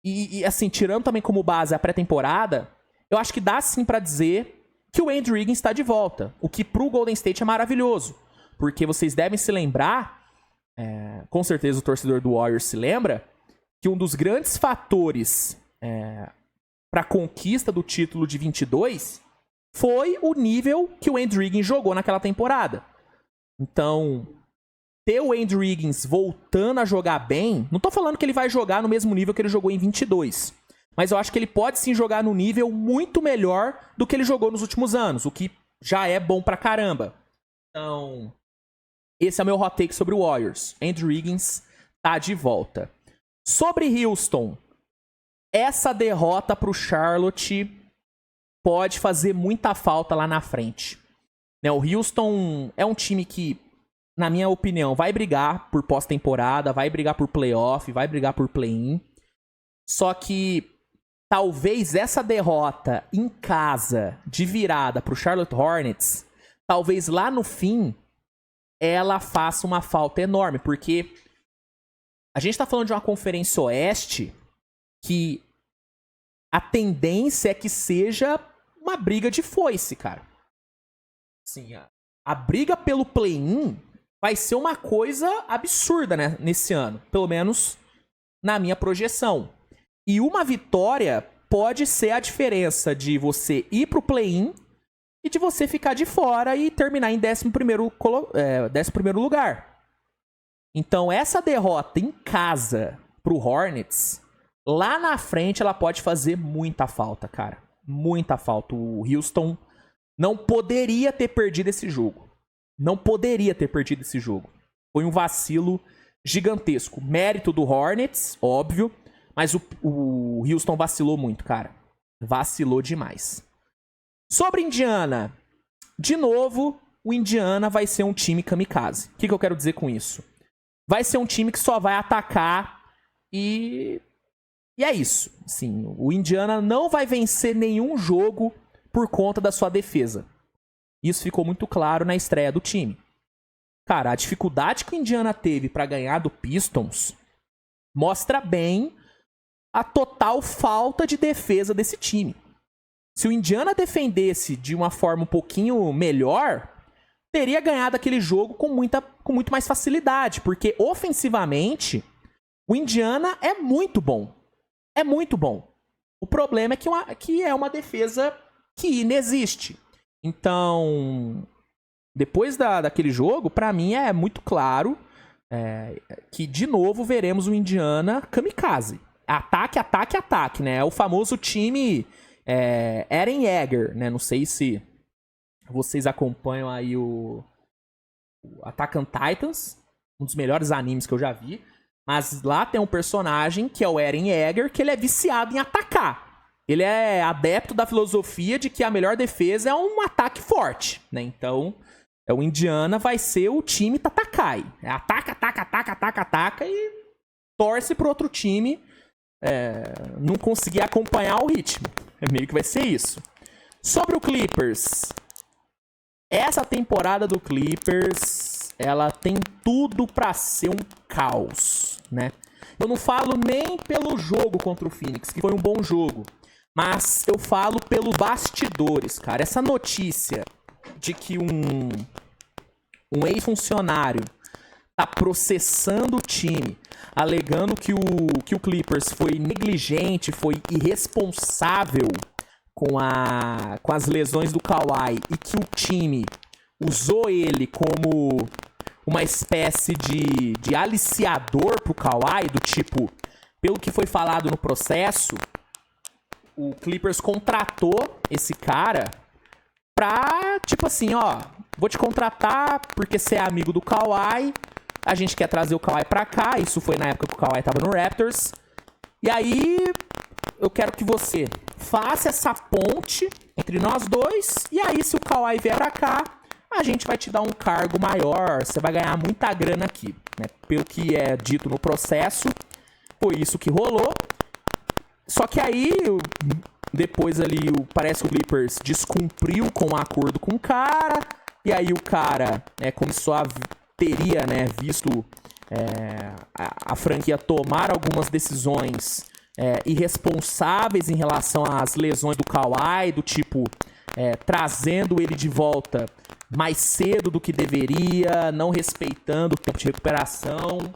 E assim, tirando também como base a pré-temporada, eu acho que dá sim pra dizer que o Andrew Wiggins está de volta. O que pro Golden State é maravilhoso. Porque vocês devem se lembrar, com certeza o torcedor do Warriors se lembra, que um dos grandes fatores para a conquista do título de 22 foi o nível que o Andrew Wiggins jogou naquela temporada. Então, ter o Andrew Wiggins voltando a jogar bem, não tô falando que ele vai jogar no mesmo nível que ele jogou em 22, mas eu acho que ele pode sim jogar no nível muito melhor do que ele jogou nos últimos anos, o que já é bom pra caramba. Então, esse é o meu hot take sobre o Warriors. Andrew Wiggins tá de volta. Sobre Houston, essa derrota pro Charlotte pode fazer muita falta lá na frente. O Houston é um time que, na minha opinião, vai brigar por pós-temporada, vai brigar por playoff, vai brigar por play-in. Só que talvez essa derrota em casa, de virada pro Charlotte Hornets, talvez lá no fim, ela faça uma falta enorme. Porque a gente tá falando de uma Conferência Oeste que a tendência é que seja uma briga de foice, cara. Assim, a briga pelo play-in vai ser uma coisa absurda, né, nesse ano. Pelo menos na minha projeção. E uma vitória pode ser a diferença de você ir pro play-in e de você ficar de fora e terminar em 11º lugar. Então, essa derrota em casa pro Hornets, lá na frente ela pode fazer muita falta, cara. Muita falta. O Houston não poderia ter perdido esse jogo. Não poderia ter perdido esse jogo. Foi um vacilo gigantesco. Mérito do Hornets, óbvio, mas o Houston vacilou muito, cara. Vacilou demais. Sobre Indiana, de novo, o Indiana vai ser um time kamikaze. O que eu quero dizer com isso? Vai ser um time que só vai atacar e é isso. Assim, o Indiana não vai vencer nenhum jogo por conta da sua defesa. Isso ficou muito claro na estreia do time. Cara, a dificuldade que o Indiana teve pra ganhar do Pistons mostra bem a total falta de defesa desse time. Se o Indiana defendesse de uma forma um pouquinho melhor, teria ganhado aquele jogo com muito mais facilidade, porque ofensivamente o Indiana é muito bom. É muito bom. O problema é que é uma defesa que inexiste. Então, depois daquele jogo, pra mim é muito claro que, de novo, veremos o Indiana kamikaze. Ataque, ataque, ataque, né? É o famoso time Eren Yeager, né? Não sei se vocês acompanham aí o Attack on Titans, um dos melhores animes que eu já vi. Mas lá tem um personagem que é o Eren Yeager, que ele é viciado em atacar. Ele é adepto da filosofia de que a melhor defesa é um ataque forte, né? Então, o Indiana vai ser o time Tatakai. Ataca, ataca, ataca, ataca, ataca e torce pro outro time não conseguir acompanhar o ritmo. Meio que vai ser isso. Sobre o Clippers, essa temporada do Clippers, ela tem tudo pra ser um caos, né? Eu não falo nem pelo jogo contra o Phoenix, que foi um bom jogo, mas eu falo pelos bastidores, cara. Essa notícia de que um ex-funcionário tá processando o time, alegando que o Clippers foi negligente, foi irresponsável com as lesões do Kawhi e que o time usou ele como uma espécie de aliciador pro Kawhi, do tipo, pelo que foi falado no processo, o Clippers contratou esse cara pra, tipo assim, ó, vou te contratar porque você é amigo do Kawhi, a gente quer trazer o Kawhi pra cá, isso foi na época que o Kawhi tava no Raptors, e aí eu quero que você faça essa ponte entre nós dois, e aí se o Kawhi vier pra cá, a gente vai te dar um cargo maior, você vai ganhar muita grana aqui, né? Pelo que é dito no processo, foi isso que rolou. Só que aí, depois ali, parece que o Clippers descumpriu com o acordo com o cara, e aí o cara começou teria, né, visto a franquia tomar algumas decisões irresponsáveis em relação às lesões do Kawhi, do tipo, trazendo ele de volta mais cedo do que deveria, não respeitando o tempo de recuperação.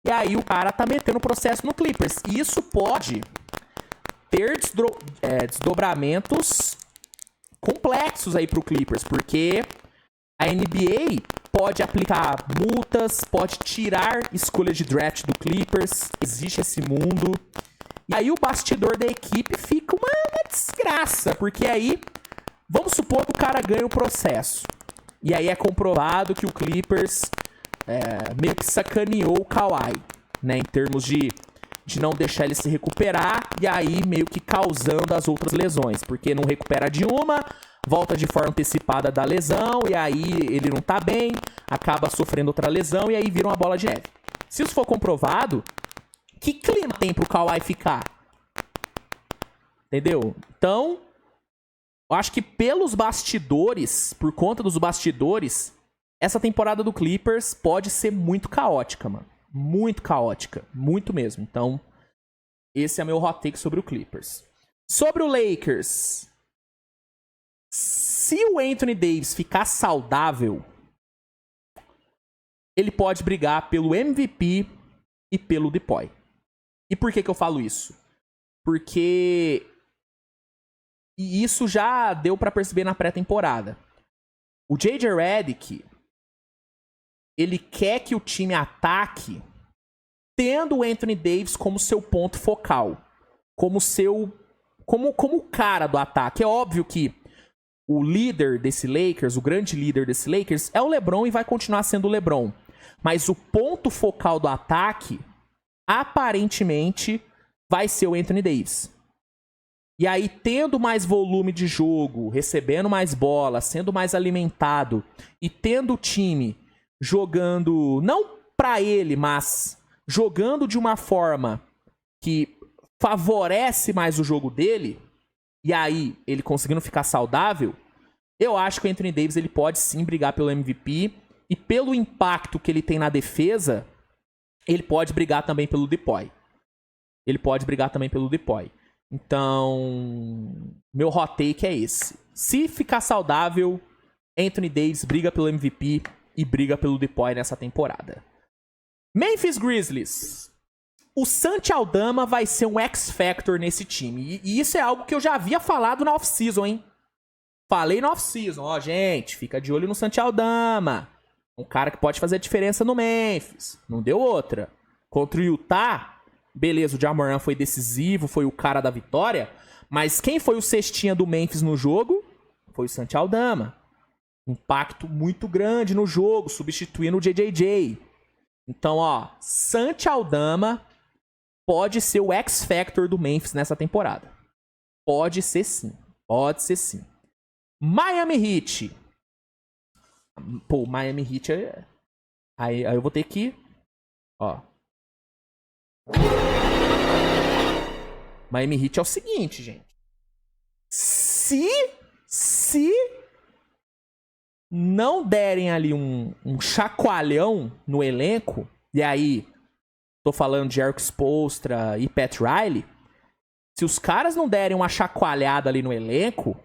E aí o cara tá metendo processo no Clippers. E isso pode ter desdobramentos complexos aí pro Clippers, porque a NBA pode aplicar multas, pode tirar escolha de draft do Clippers, existe esse mundo. E aí o bastidor da equipe fica uma desgraça, porque aí, vamos supor que o cara ganha o processo. E aí é comprovado que o Clippers meio que sacaneou o Kawhi, né, em termos de não deixar ele se recuperar, e aí meio que causando as outras lesões, porque não recupera de uma, volta de forma antecipada da lesão, e aí ele não tá bem, acaba sofrendo outra lesão, e aí vira uma bola de neve. Se isso for comprovado, que clima tem pro Kawhi ficar? Entendeu? Então, eu acho que pelos bastidores, por conta dos bastidores, essa temporada do Clippers pode ser muito caótica, mano. Muito caótica. Muito mesmo. Então, esse é meu hot take sobre o Clippers. Sobre o Lakers, se o Anthony Davis ficar saudável, ele pode brigar pelo MVP e pelo DPOY. E por que eu falo isso? Porque e isso já deu pra perceber na pré-temporada. O J.J. Redick, ele quer que o time ataque tendo o Anthony Davis como seu ponto focal, como o cara do ataque. É óbvio que o líder desse Lakers, o grande líder desse Lakers, é o LeBron e vai continuar sendo o LeBron. Mas o ponto focal do ataque, aparentemente, vai ser o Anthony Davis. E aí, tendo mais volume de jogo, recebendo mais bola, sendo mais alimentado e tendo o time jogando, não pra ele, mas jogando de uma forma que favorece mais o jogo dele, e aí ele conseguindo ficar saudável, eu acho que o Anthony Davis ele pode sim brigar pelo MVP, e pelo impacto que ele tem na defesa, ele pode brigar também pelo DPOY. Ele pode brigar também pelo DPOY. Então, meu hot take é esse. Se ficar saudável, Anthony Davis briga pelo MVP e briga pelo DPOY nessa temporada. Memphis Grizzlies. O Santi Aldama vai ser um X-Factor nesse time. E isso é algo que eu já havia falado na off-season, hein? falei no off-season, ó, gente, fica de olho no Santi Aldama. Um cara que pode fazer diferença no Memphis. Não deu outra. Contra o Utah, beleza, o Ja Morant foi decisivo, foi o cara da vitória, mas quem foi o cestinha do Memphis no jogo? Foi o Santi Aldama. Impacto muito grande no jogo, substituindo o JJJ. Então, ó, Santi Aldama pode ser o X-Factor do Memphis nessa temporada. Pode ser sim. Pode ser sim. Miami Heat. Pô, Miami Heat é... Aí eu vou ter que... Ó. Miami Heat é o seguinte, gente. Se não derem ali um chacoalhão no elenco, e aí tô falando de Erik Spoelstra e Pat Riley, se os caras não derem uma chacoalhada ali no elenco,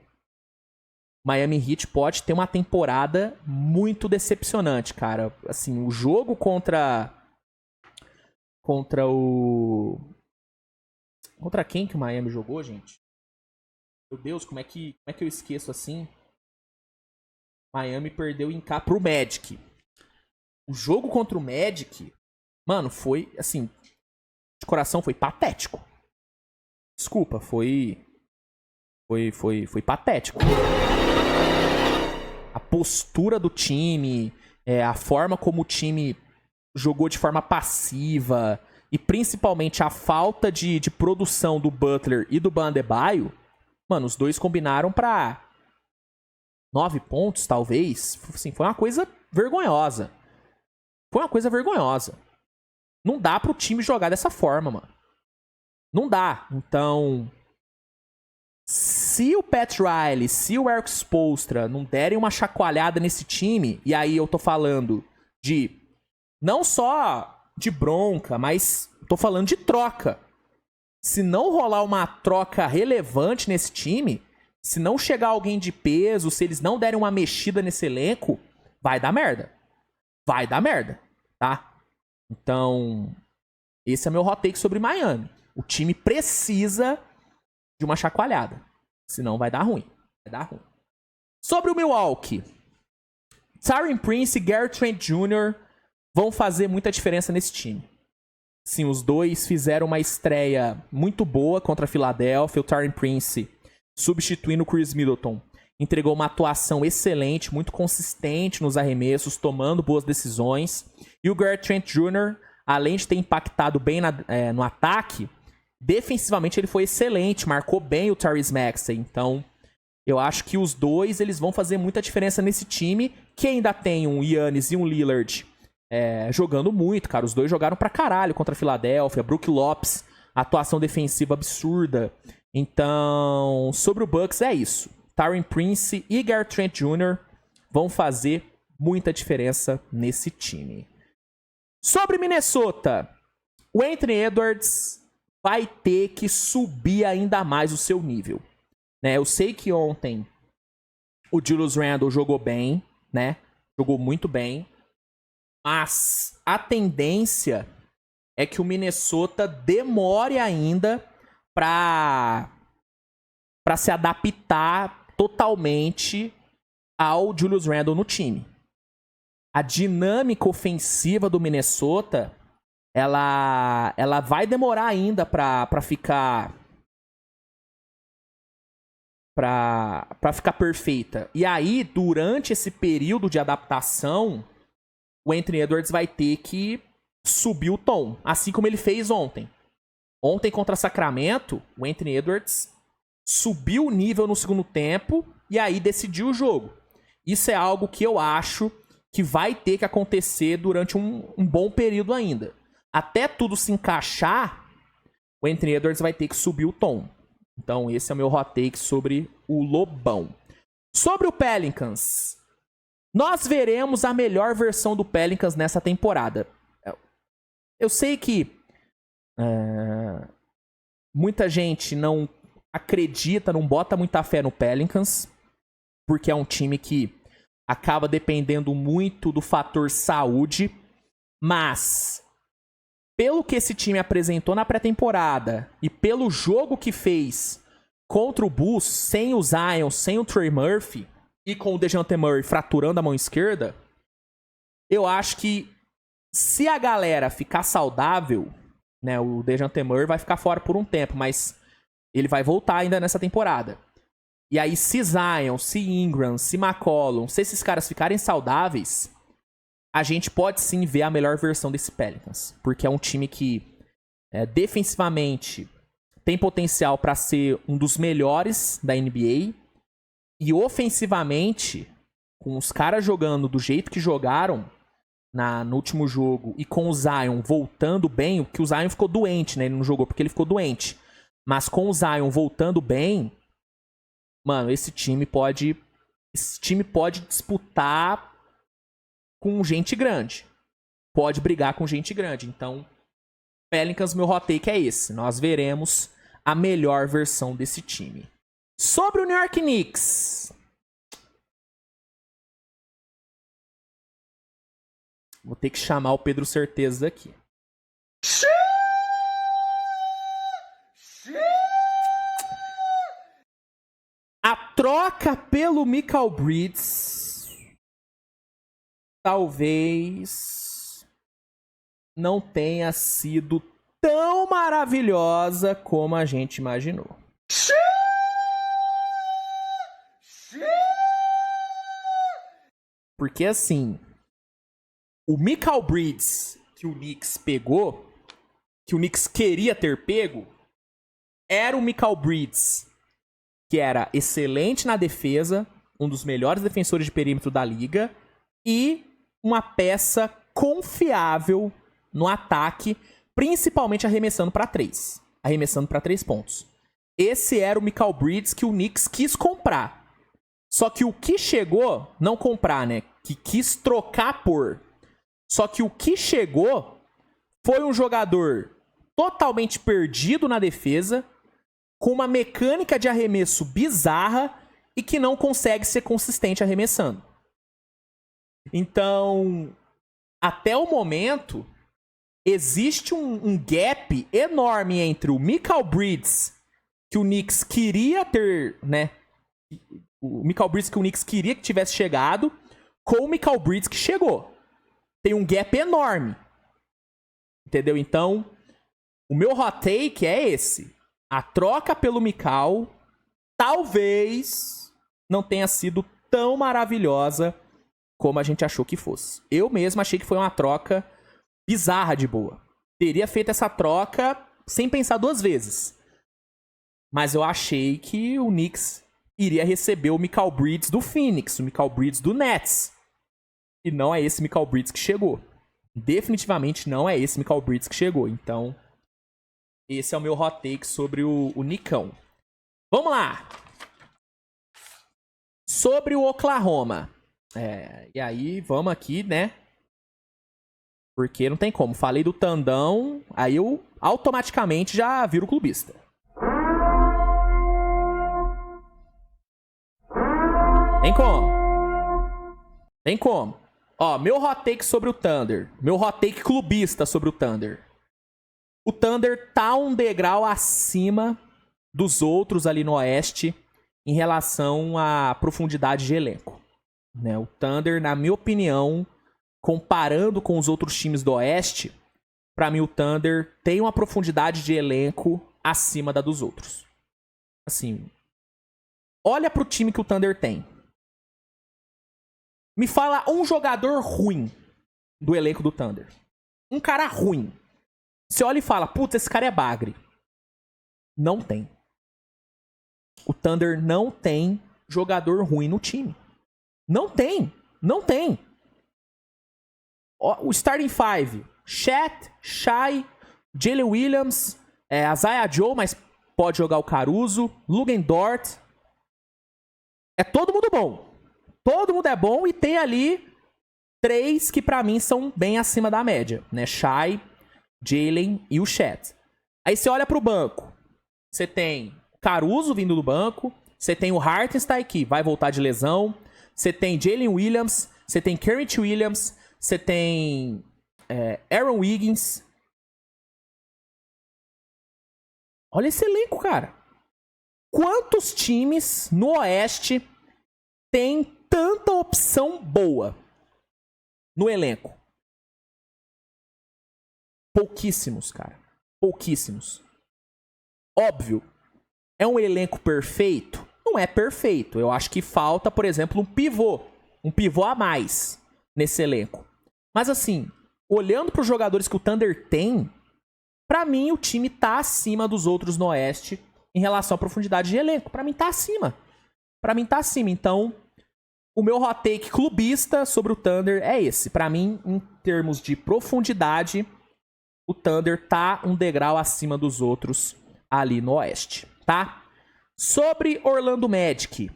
Miami Heat pode ter uma temporada muito decepcionante, cara. Assim, o jogo contra quem que o Miami jogou, gente? Meu Deus, como é que eu esqueço assim? Miami perdeu em casa pro Magic. O jogo contra o Magic, mano, foi, assim, de coração, foi patético. Desculpa, foi patético. A postura do time, a forma como o time jogou de forma passiva e principalmente a falta de produção do Butler e do Bam Adebayo, mano, os dois combinaram pra 9 pontos, talvez. Assim, foi uma coisa vergonhosa. Não dá pro time jogar dessa forma, mano. Não dá. Então, se o Pat Riley, se o Erik Spoelstra não derem uma chacoalhada nesse time, e aí eu tô falando de não só de bronca, mas tô falando de troca. Se não rolar uma troca relevante nesse time, se não chegar alguém de peso, se eles não derem uma mexida nesse elenco, vai dar merda. Vai dar merda, tá? Então, esse é meu hot take sobre Miami. O time precisa de uma chacoalhada. Senão vai dar ruim. Vai dar ruim. Sobre o Milwaukee. Taurean Prince e Gary Trent Jr. vão fazer muita diferença nesse time. Sim, os dois fizeram uma estreia muito boa contra a Philadelphia. O Taurean Prince, substituindo o Chris Middleton, entregou uma atuação excelente, muito consistente nos arremessos, tomando boas decisões. E o Gary Trent Jr., além de ter impactado bem no ataque, defensivamente ele foi excelente, marcou bem o Tyrese Maxey. Então, eu acho que os dois eles vão fazer muita diferença nesse time, que ainda tem um Giannis e um Lillard jogando muito, cara. Os dois jogaram pra caralho contra a Philadelphia. Brook Lopes, atuação defensiva absurda. Então, sobre o Bucks é isso. Taurean Prince e Gary Trent Jr. vão fazer muita diferença nesse time. Sobre Minnesota, o Anthony Edwards vai ter que subir ainda mais o seu nível. Né? Eu sei que ontem o Julius Randle jogou bem, né? Jogou muito bem. Mas a tendência é que o Minnesota demore ainda para se adaptar totalmente ao Julius Randle no time. A dinâmica ofensiva do Minnesota, ela vai demorar ainda para ficar perfeita. E aí, durante esse período de adaptação, o Anthony Edwards vai ter que subir o tom, assim como ele fez ontem. Ontem contra Sacramento, o Anthony Edwards subiu o nível no segundo tempo e aí decidiu o jogo. Isso é algo que eu acho que vai ter que acontecer durante um bom período ainda. Até tudo se encaixar, o Anthony Edwards vai ter que subir o tom. Então esse é o meu hot take sobre o Lobão. Sobre o Pelicans, nós veremos a melhor versão do Pelicans nessa temporada. Eu sei que muita gente não acredita, não bota muita fé no Pelicans, porque é um time que acaba dependendo muito do fator saúde, mas pelo que esse time apresentou na pré-temporada e pelo jogo que fez contra o Bulls, sem o Zion, sem o Trey Murphy, e com o DeJounte Murray fraturando a mão esquerda, eu acho que se a galera ficar saudável, né, o DeJounte Murray vai ficar fora por um tempo, mas ele vai voltar ainda nessa temporada. E aí, se Zion, se Ingram, se McCollum, se esses caras ficarem saudáveis, a gente pode sim ver a melhor versão desse Pelicans. Porque é um time que, defensivamente, tem potencial para ser um dos melhores da NBA. E ofensivamente, com os caras jogando do jeito que jogaram no último jogo, e com o Zion voltando bem, que o Zion ficou doente, né? Ele não jogou porque ele ficou doente. Mas com o Zion voltando bem, mano, esse time pode disputar com gente grande. Pode brigar com gente grande. Então, Pelicans, meu hot take é esse. Nós veremos a melhor versão desse time. Sobre o New York Knicks. Vou ter que chamar o Pedro Certeza aqui. A troca pelo Mikal Bridges talvez não tenha sido tão maravilhosa como a gente imaginou. Porque assim, o Mikal Bridges que o Knicks pegou, que o Knicks queria ter pego, era o Mikal Bridges que era excelente na defesa, um dos melhores defensores de perímetro da liga, e uma peça confiável no ataque, principalmente arremessando para 3. Arremessando para 3 pontos. Esse era o Mikal Bridges que o Knicks quis comprar. Só que o que chegou, não comprar, né? Que quis trocar por. Só que o que chegou foi um jogador totalmente perdido na defesa, com uma mecânica de arremesso bizarra e que não consegue ser consistente arremessando. Então, até o momento, existe um gap enorme entre o Mikal Bridges, que o Knicks queria ter, né? O Mikal Bridges que o Knicks queria que tivesse chegado, com o Mikal Bridges que chegou. Tem um gap enorme. Entendeu? Então, o meu hot take é esse. A troca pelo Mikal talvez não tenha sido tão maravilhosa como a gente achou que fosse. Eu mesmo achei que foi uma troca bizarra de boa. Teria feito essa troca sem pensar 2 vezes. Mas eu achei que o Knicks iria receber o Mikal Bridges do Phoenix, o Mikal Bridges do Nets. E não é esse Mikal Bridges que chegou. Definitivamente não é esse Mikal Bridges que chegou. Então, esse é o meu hot take sobre o Nicão. Vamos lá! Sobre o Oklahoma. E aí, vamos aqui, né? Porque não tem como. Falei do Tandão, aí eu automaticamente já viro clubista. Tem como. Tem como. Ó, meu hot take sobre o Thunder. Meu hot take clubista sobre o Thunder. O Thunder tá um degrau acima dos outros ali no Oeste em relação à profundidade de elenco. Né? O Thunder, na minha opinião, comparando com os outros times do Oeste, pra mim o Thunder tem uma profundidade de elenco acima da dos outros. Assim, olha pro time que o Thunder tem. Me fala um jogador ruim do elenco do Thunder. Um cara ruim. Você olha e fala, putz, esse cara é bagre. Não tem. O Thunder não tem jogador ruim no time. Não tem. Não tem. O starting five. Chet, Shai, Jalen Williams, Isaiah Joe, mas pode jogar o Caruso, Lugan Dort. É todo mundo bom. Todo mundo é bom e tem ali 3 que pra mim são bem acima da média. Né? Shai, Jalen e o Chet. Aí você olha pro banco. Você tem Caruso vindo do banco. Você tem o Hartenstein, que vai voltar de lesão. Você tem Jalen Williams. Você tem Kerrith Williams. Você tem Aaron Wiggins. Olha esse elenco, cara. Quantos times no Oeste tem tanta opção boa no elenco? Pouquíssimos, cara. Pouquíssimos. Óbvio, é um elenco perfeito? Não é perfeito. Eu acho que falta, por exemplo, um pivô. Um pivô a mais nesse elenco. Mas assim, olhando para os jogadores que o Thunder tem, pra mim o time tá acima dos outros no Oeste em relação à profundidade de elenco. Pra mim tá acima. Pra mim tá acima. Então, o meu hot take clubista sobre o Thunder é esse. Pra mim, em termos de profundidade, o Thunder tá um degrau acima dos outros ali no Oeste, tá? Sobre Orlando Magic,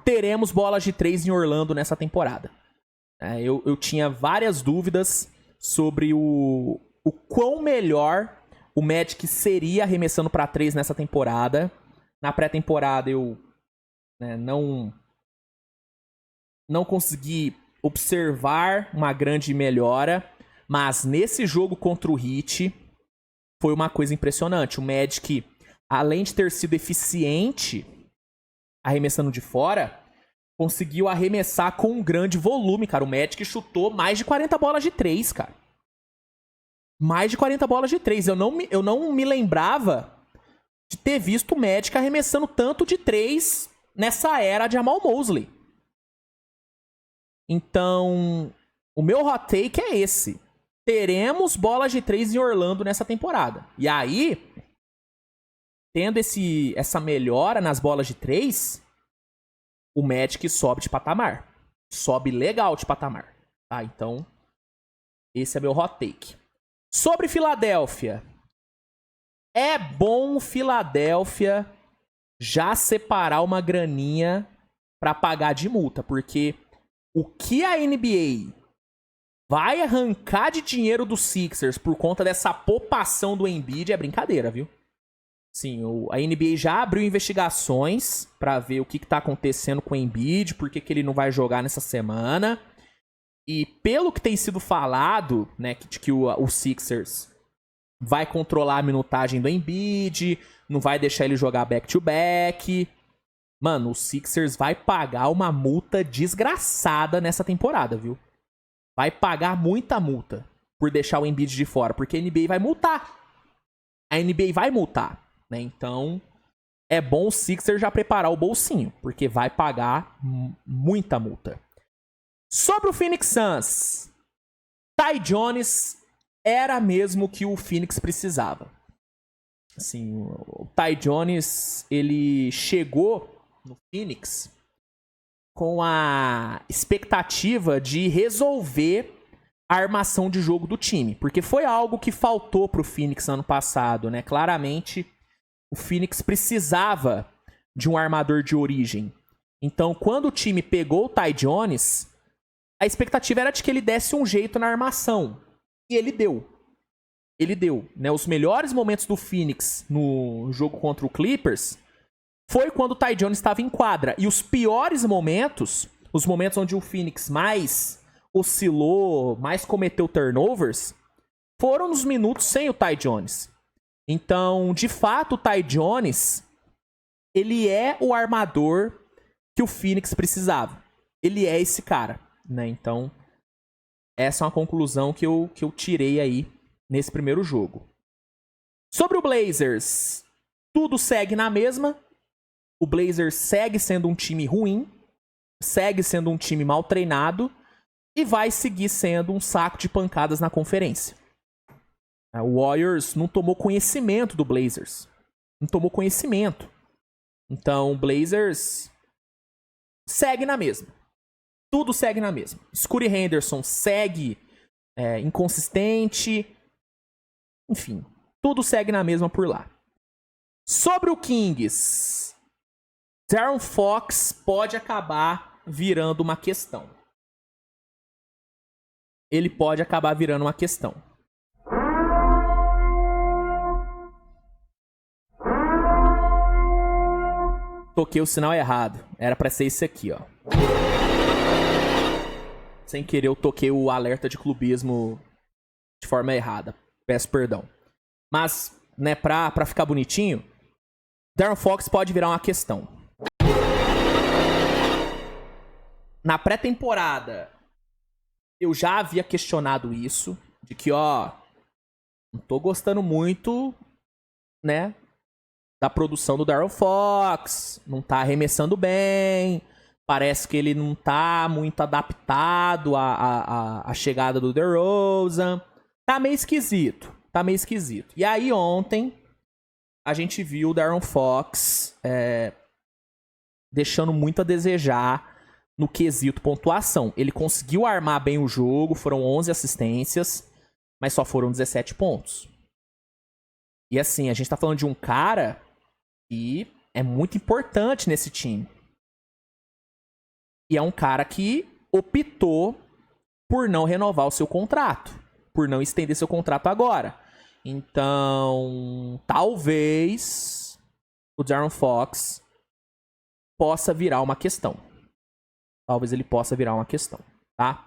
teremos bolas de 3 em Orlando nessa temporada. Eu tinha várias dúvidas sobre o quão melhor o Magic seria arremessando para 3 nessa temporada. Na pré-temporada eu não consegui observar uma grande melhora, mas nesse jogo contra o Heat foi uma coisa impressionante. O Magic, além de ter sido eficiente arremessando de fora, conseguiu arremessar com um grande volume, cara. O Magic chutou mais de 40 bolas de 3, cara. Mais de 40 bolas de 3. Eu não me lembrava de ter visto o Magic arremessando tanto de 3 nessa era de Jamal Mosley. Então, o meu hot take é esse. Teremos bolas de 3 em Orlando nessa temporada. E aí, tendo essa melhora nas bolas de 3, o Magic sobe de patamar. Sobe legal de patamar. Tá? Então, esse é meu hot take. Sobre Filadélfia. É bom o Filadélfia já separar uma graninha pra pagar de multa. Porque o que a NBA vai arrancar de dinheiro dos Sixers por conta dessa poupação do Embiid é brincadeira, viu? Sim, a NBA já abriu investigações pra ver o que tá acontecendo com o Embiid, por que ele não vai jogar nessa semana. E pelo que tem sido falado, né, de que o Sixers vai controlar a minutagem do Embiid, não vai deixar ele jogar back-to-back. Mano, o Sixers vai pagar uma multa desgraçada nessa temporada, viu? Vai pagar muita multa por deixar o Embiid de fora, porque a NBA vai multar. A NBA vai multar, né? Então, é bom o Sixers já preparar o bolsinho, porque vai pagar muita multa. Sobre o Phoenix Suns, Ty Jones era mesmo o que o Phoenix precisava. Assim, o Ty Jones, ele chegou no Phoenix com a expectativa de resolver a armação de jogo do time. Porque foi algo que faltou pro Phoenix ano passado, né? Claramente, o Phoenix precisava de um armador de origem. Então, quando o time pegou o Ty Jones, a expectativa era de que ele desse um jeito na armação. E ele deu. Ele deu, né? Os melhores momentos do Phoenix no jogo contra o Clippers foi quando o Ty Jones estava em quadra. E os piores momentos, os momentos onde o Phoenix mais oscilou, mais cometeu turnovers, foram nos minutos sem o Ty Jones. Então, de fato, o Ty Jones, ele é o armador que o Phoenix precisava. Ele é esse cara, né? Então, essa é uma conclusão que eu tirei aí nesse primeiro jogo. Sobre o Blazers, tudo segue na mesma. O Blazers segue sendo um time ruim, segue sendo um time mal treinado e vai seguir sendo um saco de pancadas na conferência. O Warriors não tomou conhecimento do Blazers. Não tomou conhecimento. Então, o Blazers segue na mesma. Tudo segue na mesma. Scottie Henderson segue inconsistente. Enfim, tudo segue na mesma por lá. Sobre o Kings, De'Aaron Fox pode acabar virando uma questão. Ele pode acabar virando uma questão. Toquei o sinal errado. Era pra ser esse aqui, ó. Sem querer, eu toquei o alerta de clubismo de forma errada. Peço perdão. Mas, né, pra ficar bonitinho, De'Aaron Fox pode virar uma questão. Na pré-temporada, eu já havia questionado isso, de que, ó, não tô gostando muito, né, da produção do De'Aaron Fox, não tá arremessando bem, parece que ele não tá muito adaptado à chegada do DeRozan. Tá meio esquisito, E aí ontem a gente viu o De'Aaron Fox deixando muito a desejar no quesito pontuação. Ele conseguiu armar bem o jogo, foram 11 assistências, mas só foram 17 pontos. E assim, a gente tá falando de um cara que é muito importante nesse time. E é um cara que optou por não renovar o seu contrato, por não estender seu contrato agora. Então, talvez o De'Aaron Fox possa virar uma questão. Talvez ele possa virar uma questão, tá?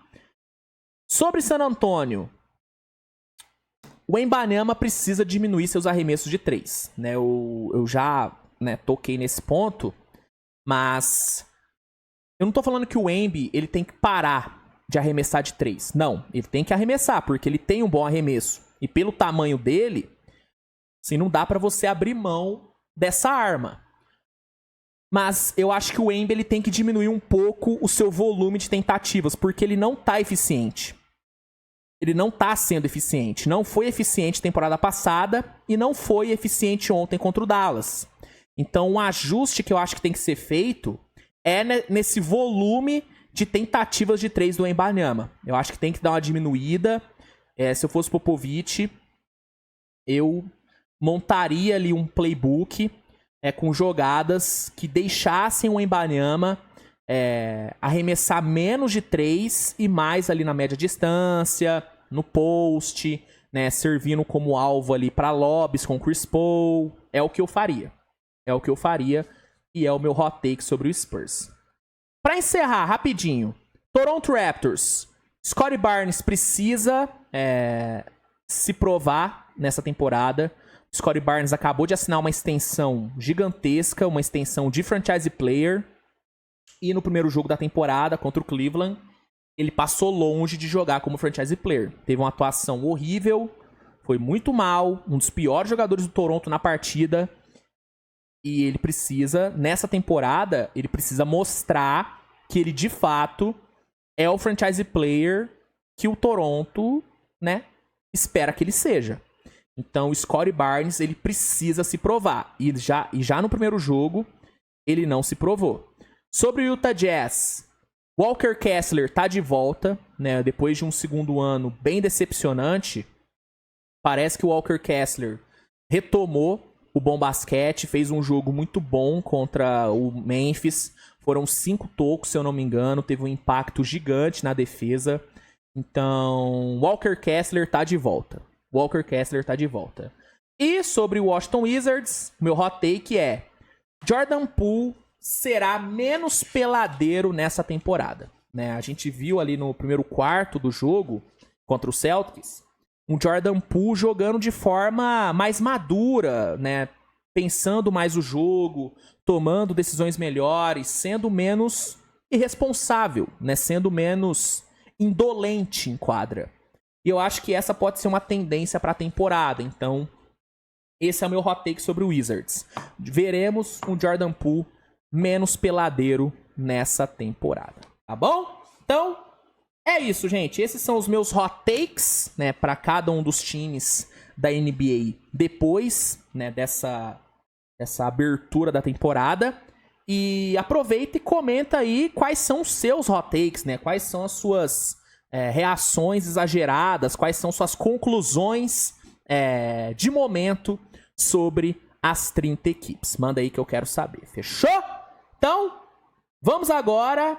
Sobre San Antonio, o Wembanyama precisa diminuir seus arremessos de 3. Né? Eu já toquei nesse ponto, mas eu não tô falando que o Wemby ele tem que parar de arremessar de 3. Não, ele tem que arremessar, porque ele tem um bom arremesso. E pelo tamanho dele, assim, não dá pra você abrir mão dessa arma. Mas eu acho que o Wemby ele tem que diminuir um pouco o seu volume de tentativas, porque ele não tá eficiente. Ele não tá sendo eficiente. Não foi eficiente temporada passada e não foi eficiente ontem contra o Dallas. Então, um ajuste que eu acho que tem que ser feito é nesse volume de tentativas de 3 do Wembanyama. Eu acho que tem que dar uma diminuída. Se eu fosse o Popovich, eu montaria ali um playbook com jogadas que deixassem o Wembanyama arremessar menos de 3 e mais ali na média distância, no post, né, servindo como alvo ali para lobbies com Chris Paul. É o que eu faria. E é o meu hot take sobre o Spurs. Para encerrar, rapidinho. Toronto Raptors. Scottie Barnes precisa se provar nessa temporada. Scottie Barnes acabou de assinar uma extensão gigantesca, uma extensão de franchise player. E no primeiro jogo da temporada, contra o Cleveland, ele passou longe de jogar como franchise player. Teve uma atuação horrível, foi muito mal, um dos piores jogadores do Toronto na partida. E ele precisa, nessa temporada, ele precisa mostrar que ele, de fato, é o franchise player que o Toronto, né, espera que ele seja. Então, o Scottie Barnes, ele precisa se provar. E já no primeiro jogo, ele não se provou. Sobre o Utah Jazz, Walker Kessler tá de volta, né? Depois de um segundo ano bem decepcionante, parece que o Walker Kessler retomou o bom basquete, fez um jogo muito bom contra o Memphis. Foram 5 tocos, se eu não me engano. Teve um impacto gigante na defesa. Então, Walker Kessler tá de volta. E sobre o Washington Wizards, meu hot take é: Jordan Poole será menos peladeiro nessa temporada. Né? A gente viu ali no primeiro quarto do jogo contra o Celtics um Jordan Poole jogando de forma mais madura, né? Pensando mais o jogo, tomando decisões melhores, sendo menos irresponsável, né? Sendo menos indolente em quadra. E eu acho que essa pode ser uma tendência para a temporada. Então, esse é o meu hot take sobre o Wizards. Veremos um Jordan Poole menos peladeiro nessa temporada. Tá bom? Então, é isso, gente. Esses são os meus hot takes, né, para cada um dos times da NBA depois, né, dessa abertura da temporada. E aproveita e comenta aí quais são os seus hot takes, né? Quais são as suas reações exageradas, quais são suas conclusões de momento sobre as 30 equipes. Manda aí que eu quero saber. Fechou? Então, vamos agora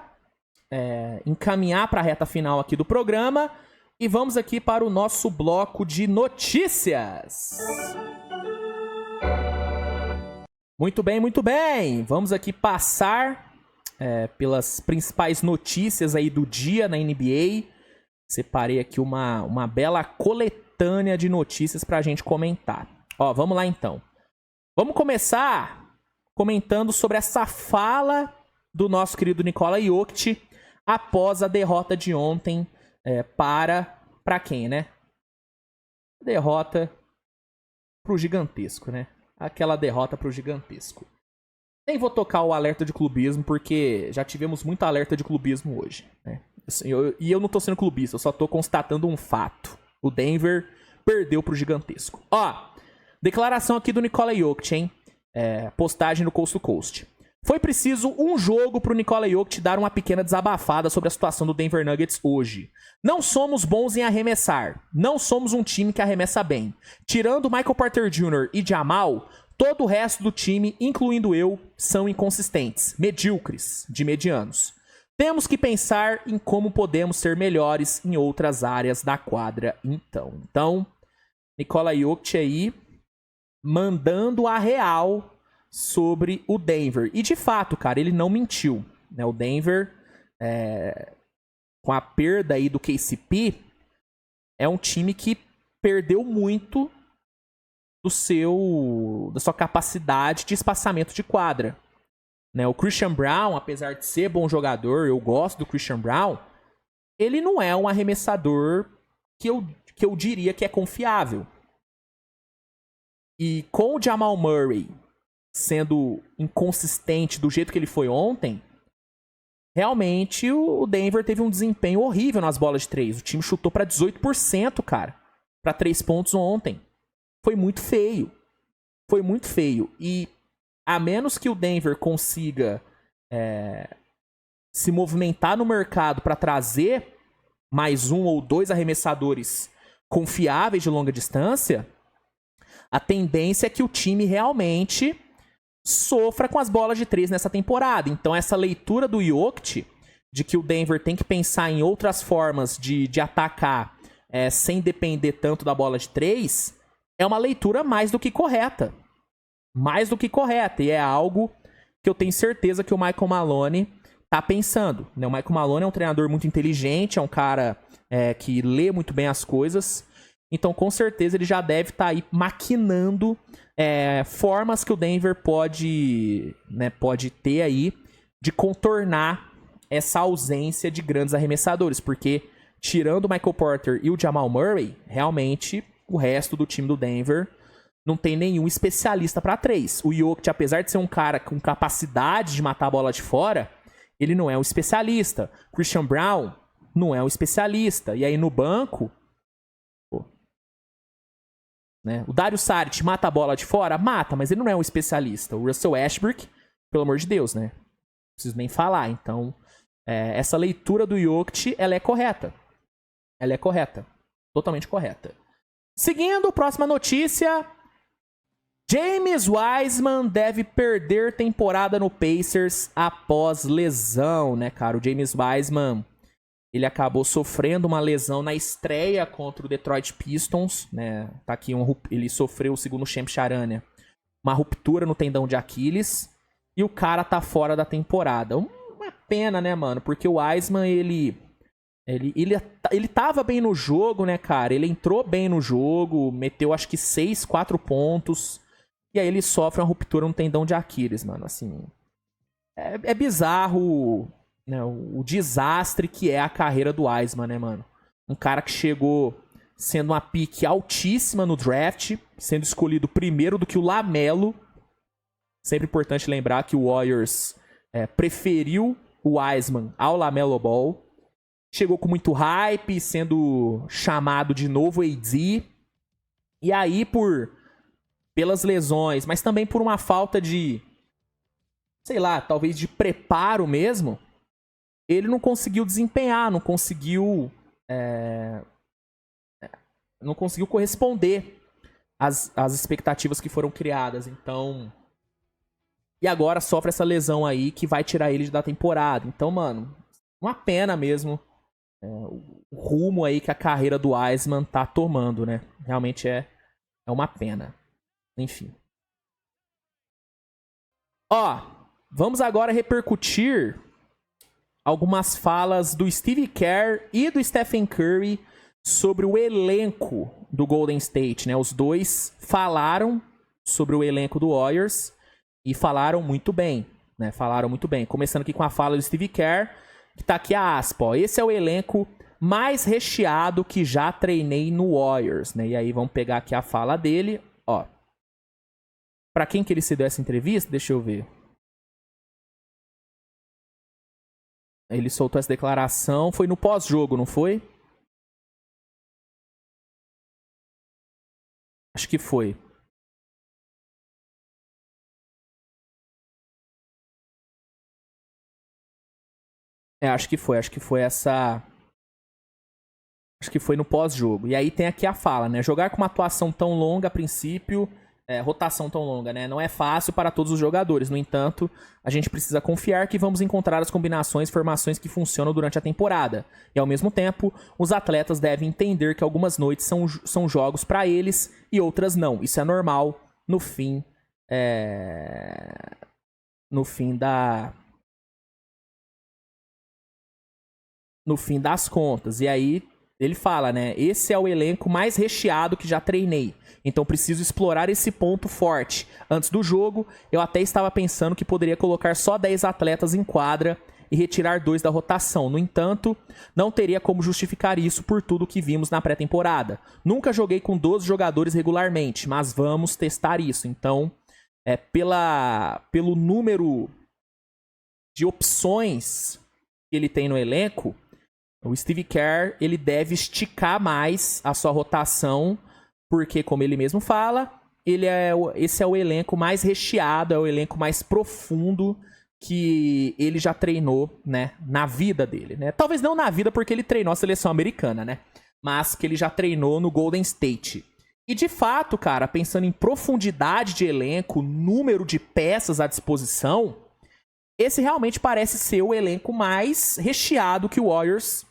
encaminhar para a reta final aqui do programa e vamos aqui para o nosso bloco de notícias. Muito bem, muito bem. Vamos aqui passar pelas principais notícias aí do dia na NBA. Separei aqui uma bela coletânea de notícias pra gente comentar. Ó, vamos lá então. Vamos começar comentando sobre essa fala do nosso querido Nikola Jokic após a derrota de ontem para quem, né? Derrota pro gigantesco, né? Aquela derrota pro gigantesco. Nem vou tocar o alerta de clubismo, porque já tivemos muito alerta de clubismo hoje, né? Assim, eu não tô sendo clubista, eu só tô constatando um fato. O Denver perdeu pro gigantesco. Ó, declaração aqui do Nikola Jokic, hein? Postagem no Coast to Coast. Foi preciso um jogo pro Nikola Jokic dar uma pequena desabafada sobre a situação do Denver Nuggets hoje. Não somos bons em arremessar. Não somos um time que arremessa bem. Tirando Michael Porter Jr. e Jamal, todo o resto do time, incluindo eu, são inconsistentes, medíocres, de medianos. Temos que pensar em como podemos ser melhores em outras áreas da quadra, então. Então, Nikola Jokic aí mandando a real sobre o Denver. E de fato, cara, ele não mentiu, né? O Denver, com a perda aí do KCP, é um time que perdeu muito da sua capacidade de espaçamento de quadra, né? O Christian Braun, apesar de ser bom jogador, eu gosto do Christian Braun, ele não é um arremessador que eu diria que é confiável. E com o Jamal Murray sendo inconsistente do jeito que ele foi ontem, realmente o Denver teve um desempenho horrível nas bolas de 3. O time chutou para 18%, cara, para 3 pontos ontem. Foi muito feio. Foi muito feio. E a menos que o Denver consiga se movimentar no mercado para trazer mais um ou dois arremessadores confiáveis de longa distância, a tendência é que o time realmente sofra com as bolas de 3 nessa temporada. Então essa leitura do Jokic de que o Denver tem que pensar em outras formas de atacar sem depender tanto da bola de 3 é uma leitura mais do que correta. Mais do que correta. E é algo que eu tenho certeza que o Michael Maloney tá pensando, né? O Michael Maloney é um treinador muito inteligente, é um cara que lê muito bem as coisas. Então, com certeza, ele já deve estar aí maquinando formas que o Denver pode ter aí de contornar essa ausência de grandes arremessadores. Porque, tirando o Michael Porter e o Jamal Murray, realmente, o resto do time do Denver não tem nenhum especialista para 3. O Jokic, apesar de ser um cara com capacidade de matar a bola de fora, ele não é um especialista. Christian Braun não é um especialista. E aí, no banco... né? O Dario Saric mata a bola de fora? Mata, mas ele não é um especialista. O Russell Westbrook, pelo amor de Deus, né? Não preciso nem falar. Então, essa leitura do Jokic, ela é correta. Ela é correta. Totalmente correta. Seguindo, próxima notícia. James Wiseman deve perder temporada no Pacers após lesão, né, cara? O James Wiseman... ele acabou sofrendo uma lesão na estreia contra o Detroit Pistons, né? Tá aqui ele sofreu, segundo o Shams Charania, uma ruptura no tendão de Aquiles. E o cara tá fora da temporada. Uma pena, né, mano? Porque o Wiseman, ele tava bem no jogo, né, cara? Ele entrou bem no jogo, meteu acho que 4 pontos. E aí ele sofre uma ruptura no tendão de Aquiles, mano. Assim, é bizarro... né, o desastre que é a carreira do Wiseman, né, mano? Um cara que chegou sendo uma pique altíssima no draft, sendo escolhido primeiro do que o LaMelo. Sempre importante lembrar que o Warriors preferiu o Wiseman ao LaMelo Ball. Chegou com muito hype, sendo chamado de novo AD. E aí, pelas lesões, mas também por uma falta de, sei lá, talvez de preparo mesmo, ele não conseguiu desempenhar, não conseguiu corresponder às expectativas que foram criadas. Então, e agora sofre essa lesão aí que vai tirar ele da temporada. Então, mano, uma pena mesmo o rumo aí que a carreira do Wiseman tá tomando, né? Realmente é uma pena. Enfim. Ó, vamos agora repercutir algumas falas do Steve Kerr e do Stephen Curry sobre o elenco do Golden State, né? Os dois falaram sobre o elenco do Warriors E falaram muito bem, né? Falaram muito bem. Começando aqui com a fala do Steve Kerr, que tá aqui a aspa, ó. Esse é o elenco mais recheado que já treinei no Warriors, né? E aí vamos pegar aqui a fala dele, ó. Pra quem que ele se deu essa entrevista? Deixa eu ver. Ele soltou essa declaração, foi no pós-jogo, não foi? Acho que foi. Acho que foi essa... Acho que foi no pós-jogo. E aí tem aqui a fala, né? Jogar com uma atuação tão longa, a princípio, rotação tão longa, né? Não é fácil para todos os jogadores. No entanto, a gente precisa confiar que vamos encontrar as combinações e formações que funcionam durante a temporada. E ao mesmo tempo, os atletas devem entender que algumas noites são jogos para eles e outras não. Isso é normal no fim... No fim das contas. E aí ele fala, né? Esse é o elenco mais recheado que já treinei. Então preciso explorar esse ponto forte. Antes do jogo, eu até estava pensando que poderia colocar só 10 atletas em quadra e retirar 2 da rotação. No entanto, não teria como justificar isso por tudo que vimos na pré-temporada. Nunca joguei com 12 jogadores regularmente, mas vamos testar isso. Então, pelo número de opções que ele tem no elenco, o Steve Kerr, ele deve esticar mais a sua rotação, porque, como ele mesmo fala, esse é o elenco mais recheado, é o elenco mais profundo que ele já treinou, né, na vida dele, né? Talvez não na vida, porque ele treinou a seleção americana, né? Mas que ele já treinou no Golden State. E, de fato, cara, pensando em profundidade de elenco, número de peças à disposição, esse realmente parece ser o elenco mais recheado que o Warriors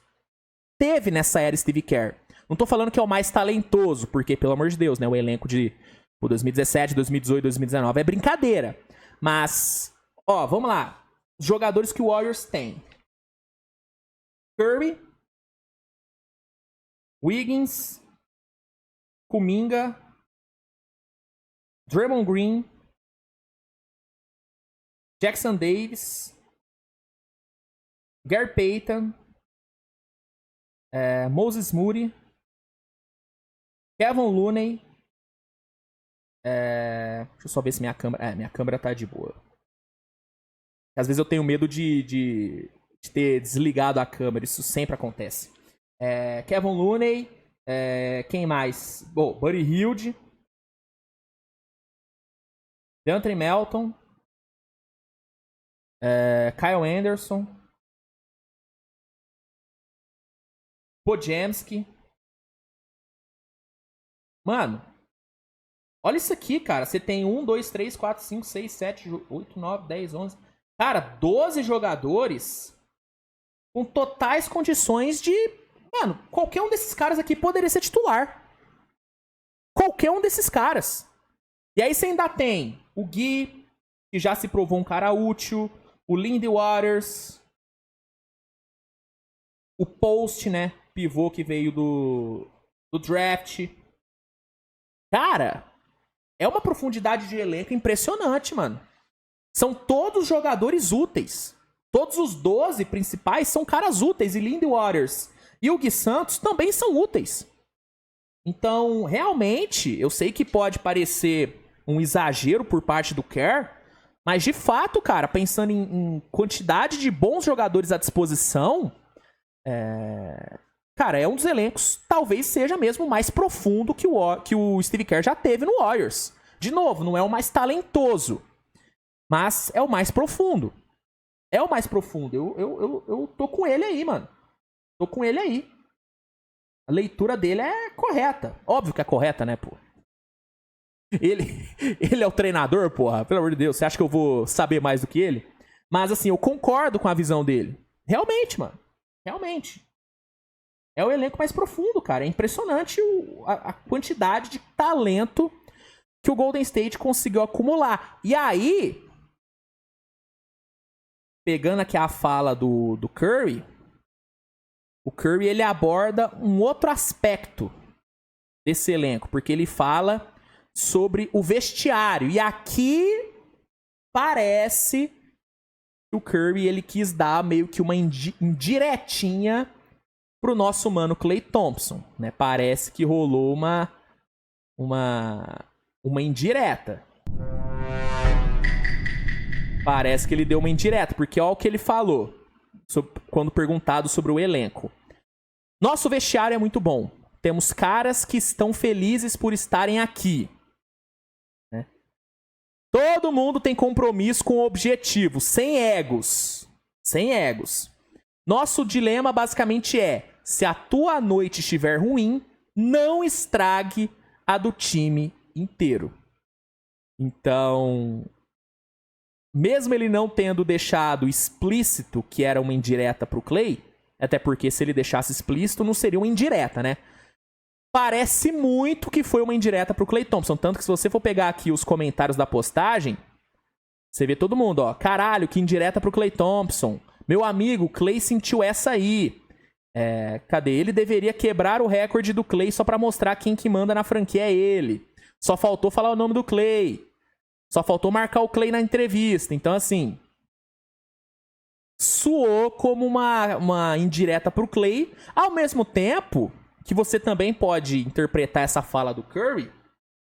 teve nessa era Steve Kerr. Não tô falando que é o mais talentoso, porque, pelo amor de Deus, né, o elenco de 2017, 2018, 2019 é brincadeira. Mas, ó, vamos lá. Os jogadores que o Warriors tem. Curry, Wiggins, Kuminga, Draymond Green, Jackson Davis, Gary Payton, Moses Moody, Kevin Looney. Deixa eu só ver se minha câmera... minha câmera tá de boa. Às vezes eu tenho medo de ter desligado a câmera. Isso sempre acontece. Kevin Looney. Quem mais? Buddy Hield. DeAndre Melton. Kyle Anderson. Podziemski. Mano, olha isso aqui, cara. Você tem 1, 2, 3, 4, 5, 6, 7, 8, 9, 10, 11... Cara, 12 jogadores com totais condições de... Mano, qualquer um desses caras aqui poderia ser titular. Qualquer um desses caras. E aí você ainda tem o Gui, que já se provou um cara útil. O Lindy Waters. O Post, né? Pivô que veio do draft. Cara, é uma profundidade de elenco impressionante, mano. São todos jogadores úteis. Todos os 12 principais são caras úteis. E Lindy Waters e o Gui Santos também são úteis. Então, realmente, eu sei que pode parecer um exagero por parte do Kerr, mas de fato, cara, pensando em quantidade de bons jogadores à disposição, cara, é um dos elencos, talvez seja mesmo o mais profundo que o Steve Kerr já teve no Warriors. De novo, não é o mais talentoso, mas é o mais profundo. É o mais profundo. Eu tô com ele aí, mano. Tô com ele aí. A leitura dele é correta. Óbvio que é correta, né, pô? Ele é o treinador, porra. Pelo amor de Deus, você acha que eu vou saber mais do que ele? Mas, assim, eu concordo com a visão dele. Realmente, mano. Realmente. É o elenco mais profundo, cara. É impressionante a quantidade de talento que o Golden State conseguiu acumular. E aí, pegando aqui a fala do Curry, o Curry, ele aborda um outro aspecto desse elenco, porque ele fala sobre o vestiário. E aqui parece que o Curry ele quis dar meio que uma indiretinha pro nosso mano Klay Thompson, né? Parece que rolou uma indireta. Parece que ele deu uma indireta, porque olha o que ele falou quando perguntado sobre o elenco. Nosso vestiário é muito bom. Temos caras que estão felizes por estarem aqui. Né? Todo mundo tem compromisso com o objetivo, sem egos. Sem egos. Nosso dilema basicamente é, se a tua noite estiver ruim, não estrague a do time inteiro. Então, mesmo ele não tendo deixado explícito que era uma indireta pro Klay, até porque se ele deixasse explícito não seria uma indireta, né? Parece muito que foi uma indireta pro Klay Thompson. Tanto que se você for pegar aqui os comentários da postagem, você vê todo mundo, ó. Caralho, que indireta pro Klay Thompson. Meu amigo, o Klay sentiu essa aí. Cadê? Ele deveria quebrar o recorde do Klay só pra mostrar quem que manda na franquia é ele. Só faltou falar o nome do Klay. Só faltou marcar o Klay na entrevista. Então, assim, soou como uma indireta pro Klay. Ao mesmo tempo que você também pode interpretar essa fala do Curry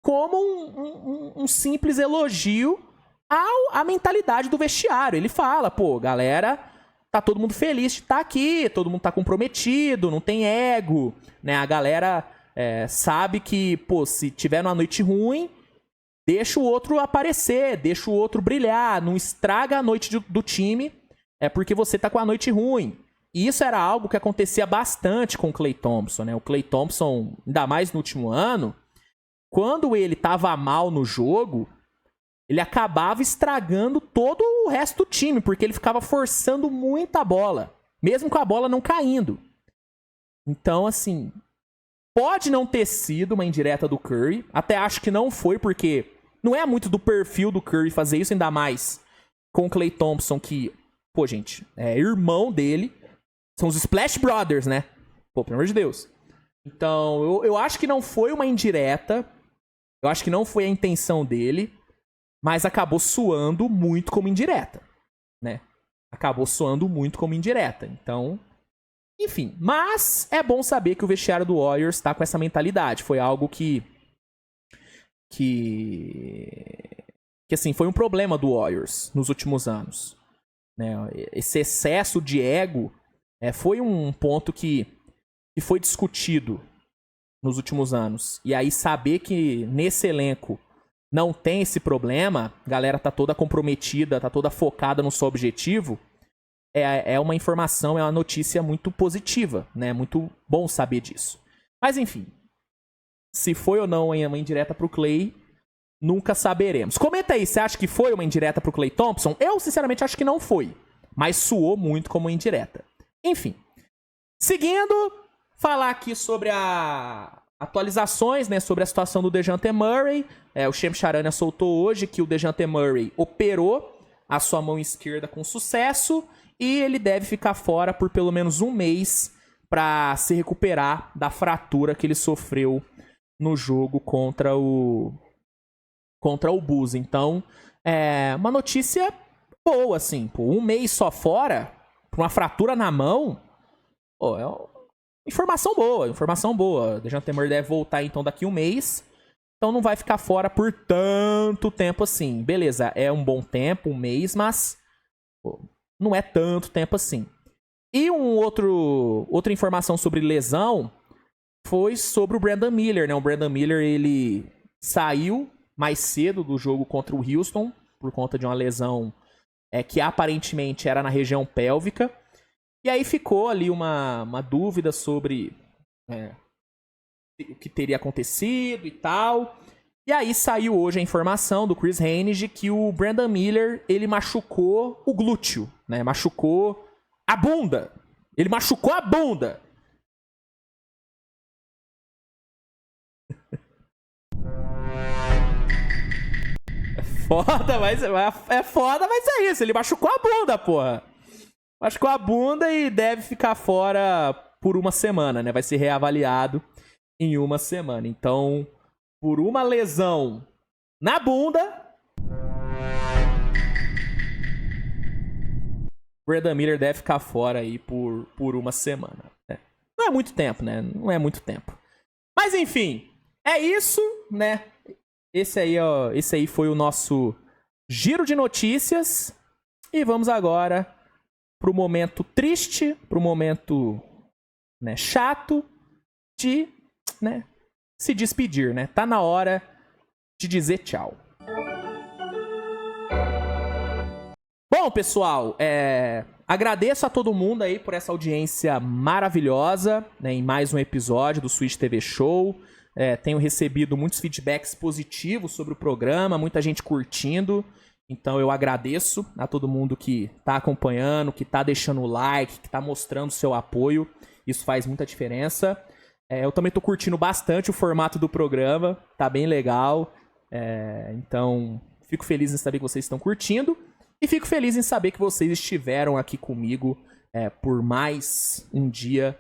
como um simples elogio à mentalidade do vestiário. Ele fala, pô, galera, tá todo mundo feliz de estar aqui, todo mundo tá comprometido, não tem ego, né? A galera sabe que, pô, se tiver uma noite ruim, deixa o outro aparecer, deixa o outro brilhar, não estraga a noite do time, porque você tá com a noite ruim. E isso era algo que acontecia bastante com o Klay Thompson, né? O Klay Thompson, ainda mais no último ano, quando ele tava mal no jogo, ele acabava estragando todo o resto do time, porque ele ficava forçando muita bola, mesmo com a bola não caindo. Então, assim, pode não ter sido uma indireta do Curry, até acho que não foi, porque não é muito do perfil do Curry fazer isso, ainda mais com o Klay Thompson, que, pô, gente, é irmão dele, são os Splash Brothers, né? Pô, pelo amor de Deus. Então, eu acho que não foi uma indireta, eu acho que não foi a intenção dele, mas acabou soando muito como indireta, né? Acabou soando muito como indireta. Então, enfim. Mas é bom saber que o vestiário do Warriors tá com essa mentalidade. Foi algo que assim, foi um problema do Warriors nos últimos anos, né? Esse excesso de ego foi um ponto que foi discutido nos últimos anos. E aí saber que nesse elenco não tem esse problema, a galera tá toda comprometida, tá toda focada no seu objetivo, é uma informação, é uma notícia muito positiva, né? Muito bom saber disso. Mas enfim, se foi ou não uma indireta pro Klay, nunca saberemos. Comenta aí, você acha que foi uma indireta pro Klay Thompson? Eu, sinceramente, acho que não foi, mas soou muito como uma indireta. Enfim, seguindo, falar aqui sobre atualizações, né, sobre a situação do DeJounte Murray. O Shams Charania soltou hoje que o DeJounte Murray operou a sua mão esquerda com sucesso e ele deve ficar fora por pelo menos um mês para se recuperar da fratura que ele sofreu no jogo contra o Bulls. Então, uma notícia boa, assim. Pô, um mês só fora, por uma fratura na mão, pô, informação boa. O DeJounte Murray deve voltar, então, daqui um mês. Então, não vai ficar fora por tanto tempo assim. Beleza, é um bom tempo, um mês, mas pô, não é tanto tempo assim. E outra informação sobre lesão foi sobre o Brandon Miller, né? O Brandon Miller, ele saiu mais cedo do jogo contra o Houston por conta de uma lesão que aparentemente era na região pélvica. E aí ficou ali uma dúvida sobre o que teria acontecido e tal. E aí saiu hoje a informação do Chris Haynes de que o Brandon Miller, ele machucou o glúteo, né? Machucou a bunda. Ele machucou a bunda. Foda, mas é isso. Ele machucou a bunda, porra. Machucou a bunda e deve ficar fora por uma semana, né? Vai ser reavaliado em uma semana. Então, por uma lesão na bunda, Brandon Miller deve ficar fora aí por uma semana. Né? Não é muito tempo, né? Não é muito tempo. Mas enfim, é isso, né? Esse aí foi o nosso giro de notícias. E vamos agora pro momento triste, pro momento, né, chato de, né, se despedir, né? Tá na hora de dizer tchau. Bom, pessoal, agradeço a todo mundo aí por essa audiência maravilhosa, né, em mais um episódio do Switch TV Show. Tenho recebido muitos feedbacks positivos sobre o programa, muita gente curtindo. Então eu agradeço a todo mundo que tá acompanhando, que tá deixando o like, que tá mostrando seu apoio. Isso faz muita diferença. Eu também tô curtindo bastante o formato do programa, tá bem legal. Então fico feliz em saber que vocês estão curtindo. E fico feliz em saber que vocês estiveram aqui comigo por mais um dia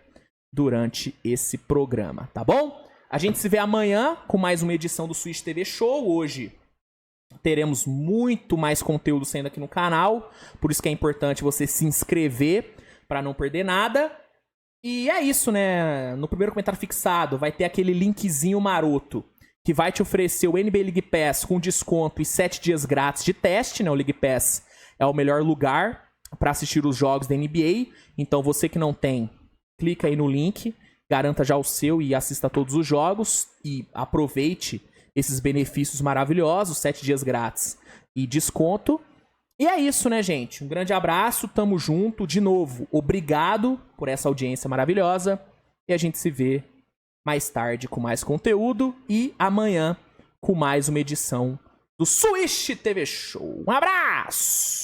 durante esse programa, tá bom? A gente se vê amanhã com mais uma edição do Switch TV Show. Hoje teremos muito mais conteúdo saindo aqui no canal, por isso que é importante você se inscrever para não perder nada. E é isso, né? No primeiro comentário fixado vai ter aquele linkzinho maroto que vai te oferecer o NBA League Pass com desconto e 7 dias grátis de teste, né? O League Pass é o melhor lugar para assistir os jogos da NBA. Então você que não tem, clica aí no link, garanta já o seu e assista a todos os jogos e aproveite esses benefícios maravilhosos, 7 dias grátis e desconto. E é isso, né, gente? Um grande abraço, tamo junto. De novo, obrigado por essa audiência maravilhosa. E a gente se vê mais tarde com mais conteúdo e amanhã com mais uma edição do Switch TV Show. Um abraço!